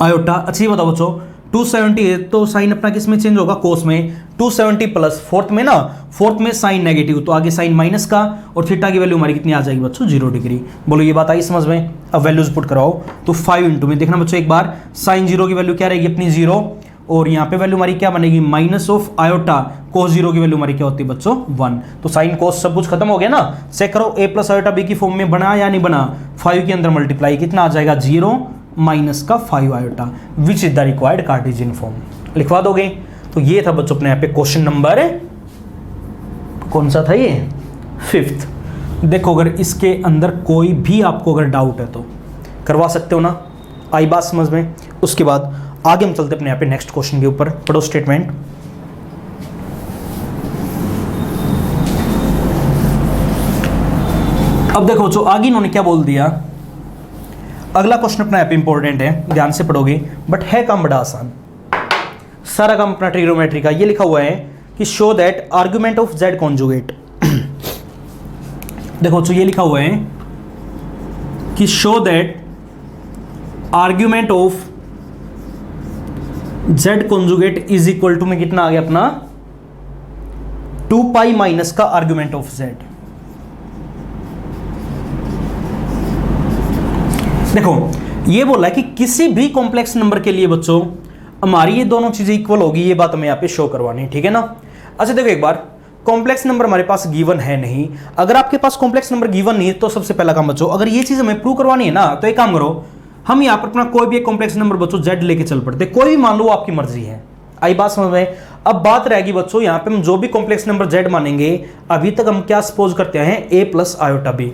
आयोटा। अच्छी बताओ बच्चों, 270 है तो साइन अपना किस में चेंज होगा? कोस में। 270 प्लस फोर्थ में ना, फोर्थ में साइन नेगेटिव तो आगे साइन माइनस का, और थीटा की वैल्यू हमारी कितनी आ जाएगी बच्चों? 0 डिग्री। बोलो ये बात आई समझ में? अब वैल्यूज पुट कराओ। तो 5 इंटू में देखना बच्चों एक बार, साइन 0 की वैल्यू क्या रहेगी अपनी? 0, और यहाँ पे वैल्यू हमारी क्या बनेगी? माइनस ऑफ आयोटा कोस 0 की वैल्यू हमारी क्या होती है बच्चों? 1। तो साइन कोस सब कुछ खत्म हो गया ना। चेक करो a प्लस आयोटा b की फॉर्म में बना या नहीं बना? 5 के अंदर मल्टीप्लाई कितना आ जाएगा? 0 माइनस का 5 iota, which is the required Cartesian form. लिखवा दोगे? तो ये था बच्चों अपने यहाँ पे क्वेश्चन नंबर, कौन सा था ये? 5th। देखो अगर इसके अंदर कोई भी आपको अगर डाउट है तो करवा सकते हो ना। आई बात समझ में? उसके बाद आगे हम चलते अपने यहाँ पे नेक्स्ट क्वेश्चन के ऊपर। पढ़ो स्टेटमेंट। अब देखो जो आगे इन्होंने क्या बोल दिया, अगला क्वेश्चन अपना यहाँ पे इंपॉर्टेंट है, ध्यान से पढ़ोगे, बट है काम बड़ा आसान, सारा काम अपना ट्रिग्नोमेट्री का। ये लिखा हुआ है कि show that argument of Z conjugate. देखो तो ये लिखा हुआ है कि show that argument of z conjugate is equal to में कितना आ गया अपना? 2 पाई माइनस का आर्ग्यूमेंट ऑफ z। देखो ये बोला है कि किसी भी कॉम्प्लेक्स नंबर के लिए बच्चों हमारी ये दोनों चीजें इक्वल होगी, ये बात हमें यहां पे शो करवानी है, ठीक है ना। अच्छा देखो एक बार, कॉम्प्लेक्स नंबर हमारे पास गिवन है नहीं। अगर आपके पास कॉम्प्लेक्स नंबर गिवन नहीं है तो सबसे पहला काम बच्चों, अगर ये चीज हमें प्रूव करवानी है ना, तो एक काम करो, हम यहाँ पर अपना कोई भी एक कॉम्प्लेक्स नंबर बच्चों z लेके चल पड़ते, कोई भी मान लो, आपकी मर्जी है। आई बात समझ में? अब बात रहेगी बच्चों यहाँ पे हम जो भी कॉम्प्लेक्स नंबर z मानेंगे, अभी तक हम क्या सपोज करते हैं a plus iota b,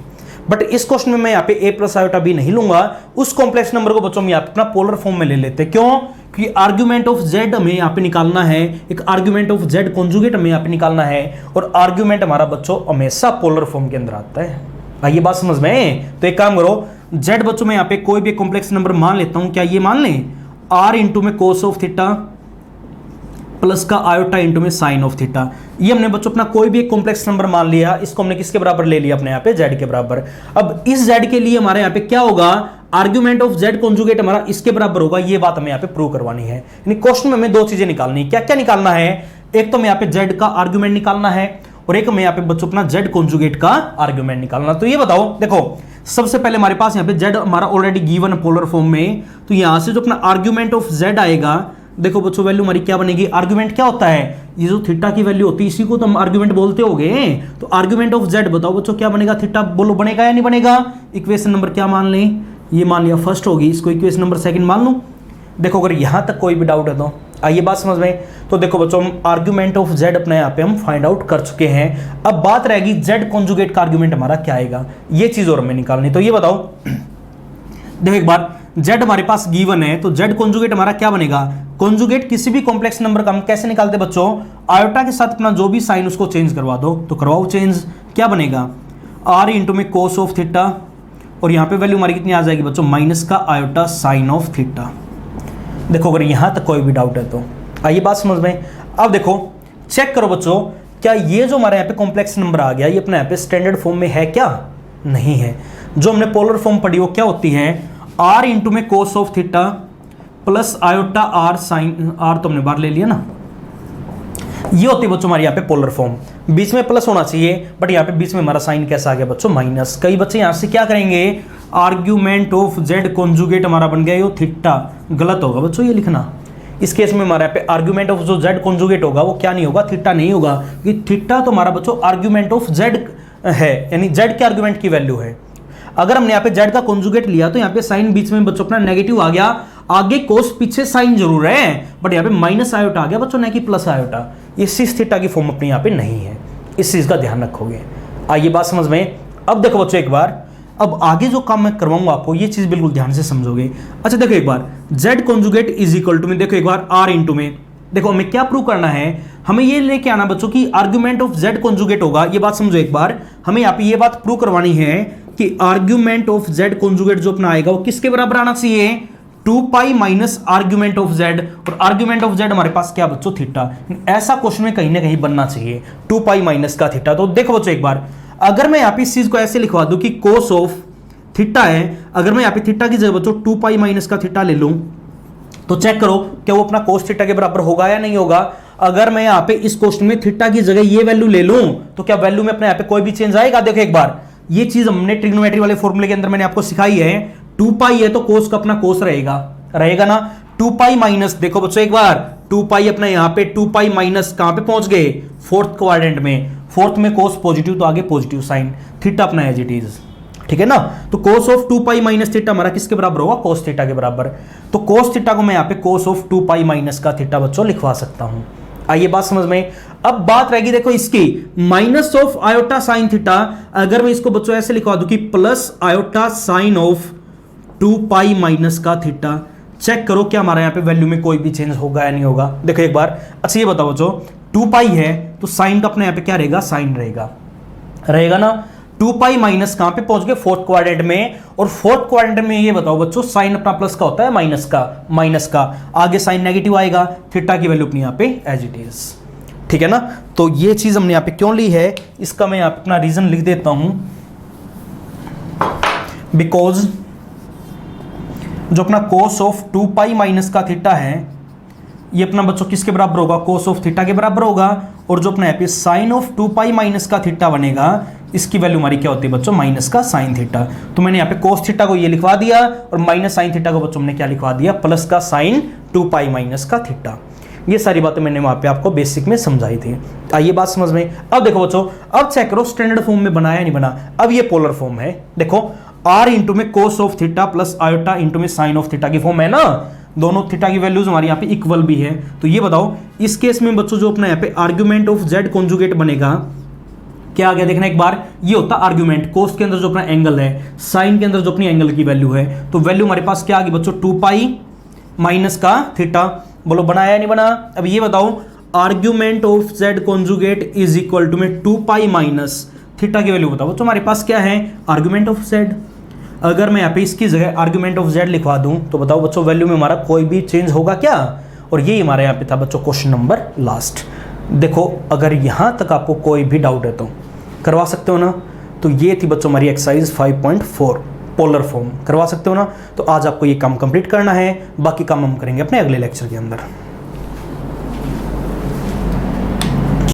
but इस क्वेश्चन में मैं यहाँ पे a प्लस आयोटा b नहीं लूंगा, उस कॉम्प्लेक्स नंबर को बच्चों हम यहाँ पे अपना पोलर फॉर्म में ले लेते हैं। क्यों? क्योंकि आर्ग्यूमेंट ऑफ z हमें यहाँ पे निकालना है, एक आर्ग्यूमेंट ऑफ z कॉन्जुगेट हमें यहाँ पे निकालना है, और आर्ग्यूमेंट हमारा बच्चों हमेशा पोलर फॉर्म के अंदर आता है। आइए बात समझ में। तो एक काम करो, z बच्चों में यहाँ पे कोई भी कॉम्प्लेक्स नंबर मान लेता हूं, क्या ये मान लें r इंटू में कोस ऑफ थीटा प्लस का आयोटा इंटू में साइन ऑफ थीटा। ये हमने बच्चों अपना कोई भी एक कॉम्प्लेक्स नंबर मान लिया, इसको हमने किसके बराबर ले लिया अपने यहाँ पे z के बराबर। अब इस z के लिए हमारे यहाँ पे क्या होगा, आर्ग्यूमेंट ऑफ z कॉन्जुगेट हमारा इसके बराबर होगा। ये बात हमें यहाँ पे प्रूव करवानी है, यानी क्वेश्चन में हमें दो चीजें निकालनी है। क्या क्या निकालना है? एक तो हमें यहाँ पे z का आर्ग्यूमेंट निकालना है, और एक हमें यहाँ पे बच्चों अपना z कॉन्जुगेट का आर्ग्यूमेंट निकालना। तो ये बताओ, देखो सबसे पहले हमारे पास यहाँ पे z हमारा ऑलरेडी गिवन है पोलर फॉर्म में, तो यहां से जो अपना आर्ग्यूमेंट ऑफ z आएगा, देखो बच्चों वैल्यू हमारी क्या बनेगी, आर्ग्यूमेंट क्या होता है, ये जो थीटा की वैल्यू होती है इसी को तो हम आर्ग्यूमेंट बोलते होंगे। तो आर्ग्यूमेंट ऑफ z बताओ बच्चों क्या बनेगा, थीटा बोलो बनेगा या नहीं बनेगा। इक्वेशन नंबर क्या मान लें, ये मान लिया फर्स्ट होगी, इसको इक्वेशन नंबर सेकंड मान लूं। देखो अगर यहां तक कोई भी डाउट है तो आइए बात समझ में। तो देखो बच्चों हम आर्ग्यूमेंट ऑफ z अपने यहाँ पे हम फाइंड आउट कर चुके हैं। अब बात रहेगी z कॉन्जुगेट का आर्ग्यूमेंट हमारा क्या आएगा, ये चीज और हमें निकालनी। तो ये बताओ, देखो एक बार z हमारे पास गिवन है, तो z कॉन्जुगेट हमारा क्या बनेगा, कॉन्जुगेट किसी भी कॉम्प्लेक्स नंबर का हम कैसे निकालते बच्चों, आयोटा के साथ अपना जो भी साइन उसको चेंज करवा दो। तो करवाओ चेंज, क्या बनेगा r इंटू में कोस ऑफ थीटा, और यहाँ पे वैल्यू हमारी कितनी आ जाएगी बच्चों, माइनस का आयोटा साइन ऑफ थीटा। देखो अगर यहां तक कोई भी डाउट है तो आइए बात समझ में। अब देखो चेक करो बच्चों, क्या ये जो हमारे यहाँ पे कॉम्प्लेक्स नंबर आ गया, ये अपने यहाँ पे स्टैंडर्ड फॉर्म में है क्या, नहीं है। जो हमने पोलर फॉर्म पढ़ी वो क्या होती है, r इंटू में cos of theta plus iota r sine, r तो हमने बार ले लिया ना, ये होती है बच्चों हमारे यहाँ पे पोलर फॉर्म। बीच में प्लस होना चाहिए, बट यहाँ पे बीच में हमारा साइन कैसा आ गया बच्चों, माइनस। कई बच्चे यहाँ से क्या करेंगे, आर्ग्यूमेंट ऑफ z कॉन्जुगेट हमारा बन गया ये थीटा, गलत होगा बच्चों ये लिखना। इस केस में हमारे यहाँ पे आर्ग्यूमेंट ऑफ जो z कॉन्जुगेट होगा वो क्या नहीं होगा, थीटा नहीं होगा, क्योंकि थीटा तो हमारा बच्चों आर्ग्यूमेंट ऑफ z है, यानी z के आर्ग्यूमेंट की वैल्यू है। अगर हमने यहाँ पे z का कॉन्जुगेट लिया तो यहाँ पे साइन बीच में बच्चों अपना नेगेटिव आ गया, आगे कोस पीछे साइन जरूर है, बट यहाँ पे माइनस आयोटा आ गया बच्चों, ना कि प्लस आयोटा। ये सिस थीटा की फॉर्म अपने यहाँ पे नहीं है, इस चीज का ध्यान रखोगे। आइए बात समझ में। अब देखो बच्चों एक बार, अब आगे जो काम मैं करवाऊंगा आपको ये चीज बिल्कुल ध्यान से समझोगे। अच्छा देखो एक बार, z conjugate is equal to में, देखो एक बार r इंटू में, देखो हमें क्या प्रूव करना है, हमें ये लेके आना बच्चों की आर्ग्यूमेंट ऑफ z कॉन्जुगेट होगा। ये बात समझो एक बार, हमें यहाँ पे ये बात प्रूव करवानी है कि आर्ग्यूमेंट ऑफ z कॉन्जुगेट जो अपना आएगा वो किसके बराबर आना चाहिए, 2 pi minus argument of z, और आर्ग्यूमेंट ऑफ z हमारे पास क्या बच्चों, थीटा। ऐसा क्वेश्चन में कहीं ना कहीं बनना चाहिए, 2 पाई माइनस का थीटा। तो देखो बच्चों एक बार, अगर मैं यहाँ पे इस चीज को ऐसे लिखवा दूं कि कोस ऑफ थीटा है, अगर मैं यहाँ पे थीटा की जगह बच्चों 2 पाई माइनस का थीटा ले लूं, तो चेक करो क्या वो अपना कोस थीटा के बराबर होगा या नहीं होगा। अगर मैं यहाँ पे इस क्वेश्चन में थीटा की जगह ये वैल्यू ले लूं, तो क्या वैल्यू में अपने यहाँ पे कोई भी चेंज आएगा। देखो एक बार, ये चीज हमने ट्रिग्नोमेट्री वाले फॉर्मूले के अंदर मैंने आपको सिखाई है, 2 पाई है तो कोस का अपना कोस रहेगा ना, 2 पाई माइनस, देखो बच्चों एक बार 2 पाई अपना यहाँ पे 2 पाई माइनस कहां पे पहुंच गए, फोर्थ क्वाड्रेंट में, फोर्थ में कोस पॉजिटिव तो आगे पॉजिटिव साइन, थीटा अपना एज इट इज, ठीक है ना। तो cos of 2 pi minus theta हमारा किसके बराबर होगा, कोस थीटा के बराबर। तो कोस थीटा को मैं यहाँ पे कोस ऑफ 2 पाई माइनस का थीटा बच्चों लिखवा सकता हूं। आइए बात समझ में। अब बात रहेगी देखो इसकी, minus of iota sine theta, अगर मैं इसको बच्चों ऐसे लिखवा दूं कि plus iota sine of 2 pi minus का थीटा। चेक करो क्या हमारा यहाँ पे वैल्यू में कोई भी चेंज होगा या नहीं होगा। देखो एक बार, अच्छा ये बताओ बच्चों, 2 पाई है तो साइन का अपने यहाँ पे क्या रहेगा, साइन रहेगा ना। 2 पाई माइनस कहां पे पहुंच गए, फोर्थ क्वाड्रेंट में, और फोर्थ क्वाड्रेंट में ये बताओ बच्चों साइन अपना प्लस का होता है माइनस का, आगे साइन नेगेटिव आएगा, थीटा की वैल्यू अपनी यहाँ पे एज इट इज, ठीक है ना। तो ये चीज हमने यहाँ पे क्यों ली है, इसका मैं यहाँ पे अपना रीजन लिख देता हूं, बिकॉज जो अपना कोस ऑफ 2 पाई माइनस का थीटा है ये अपना बच्चों किसके बराबर होगा, कोस ऑफ थीटा के बराबर होगा, और जो अपना यहाँ पे साइन ऑफ 2 पाई माइनस का थीटा बनेगा इसकी वैल्यू हमारी क्या होती है बच्चों, माइनस का साइन थीटा। तो मैंने यहाँ पे कोस थीटा को ये लिखवा दिया, और माइनस साइन थीटा को बच्चों हमने क्या लिखवा दिया, प्लस का साइन 2 पाई माइनस का थीटा। ये सारी बातें मैंने वहां पे आपको बेसिक में समझाई थी। आइए बात समझ में। अब देखो बच्चों, अब चेक करो स्टैंडर्ड फॉर्म में बनाया नहीं बना। अब ये पोलर फॉर्म है, देखो r इंटू में cos of theta plus iota into में साइन ऑफ थीटा की फॉर्म है ना। दोनों थीटा की वैल्यूज हमारी यहाँ पे इक्वल भी है। तो ये बताओ इस केस में बच्चों जो अपना यहाँ पे आर्ग्यूमेंट ऑफ जेड कॉन्जुगेट बनेगा, क्या आ गया देखना एक बार, ये होता आर्ग्यूमेंट, कोस के अंदर जो अपना एंगल है, साइन के अंदर जो अपनी एंगल की वैल्यू है, तो वैल्यू हमारे पास क्या आ गई बच्चों 2 पाई माइनस का थीटा। बोलो बनाया या नहीं बना। अब ये बताओ argument of Z conjugate is equal to में 2 पाई माइनस थीटा की वैल्यू बताओ। तो हमारे पास क्या है आर्ग्यूमेंट ऑफ जेड। अगर मैं यहाँ पे इसकी जगह आर्ग्यूमेंट ऑफ जेड लिखवा दूं तो बताओ बच्चों वैल्यू में हमारा कोई भी चेंज होगा क्या। और ये हमारे यहाँ पे था बच्चों क्वेश्चन नंबर लास्ट। देखो अगर यहाँ तक आपको कोई भी डाउट है तो करवा सकते हो ना। तो ये थी बच्चों हमारी एक्सरसाइज 5.4 पोलर फॉर्म, करवा सकते हो ना। तो आज आपको ये काम कंप्लीट करना है, बाकी काम हम करेंगे अपने अगले लेक्चर के अंदर।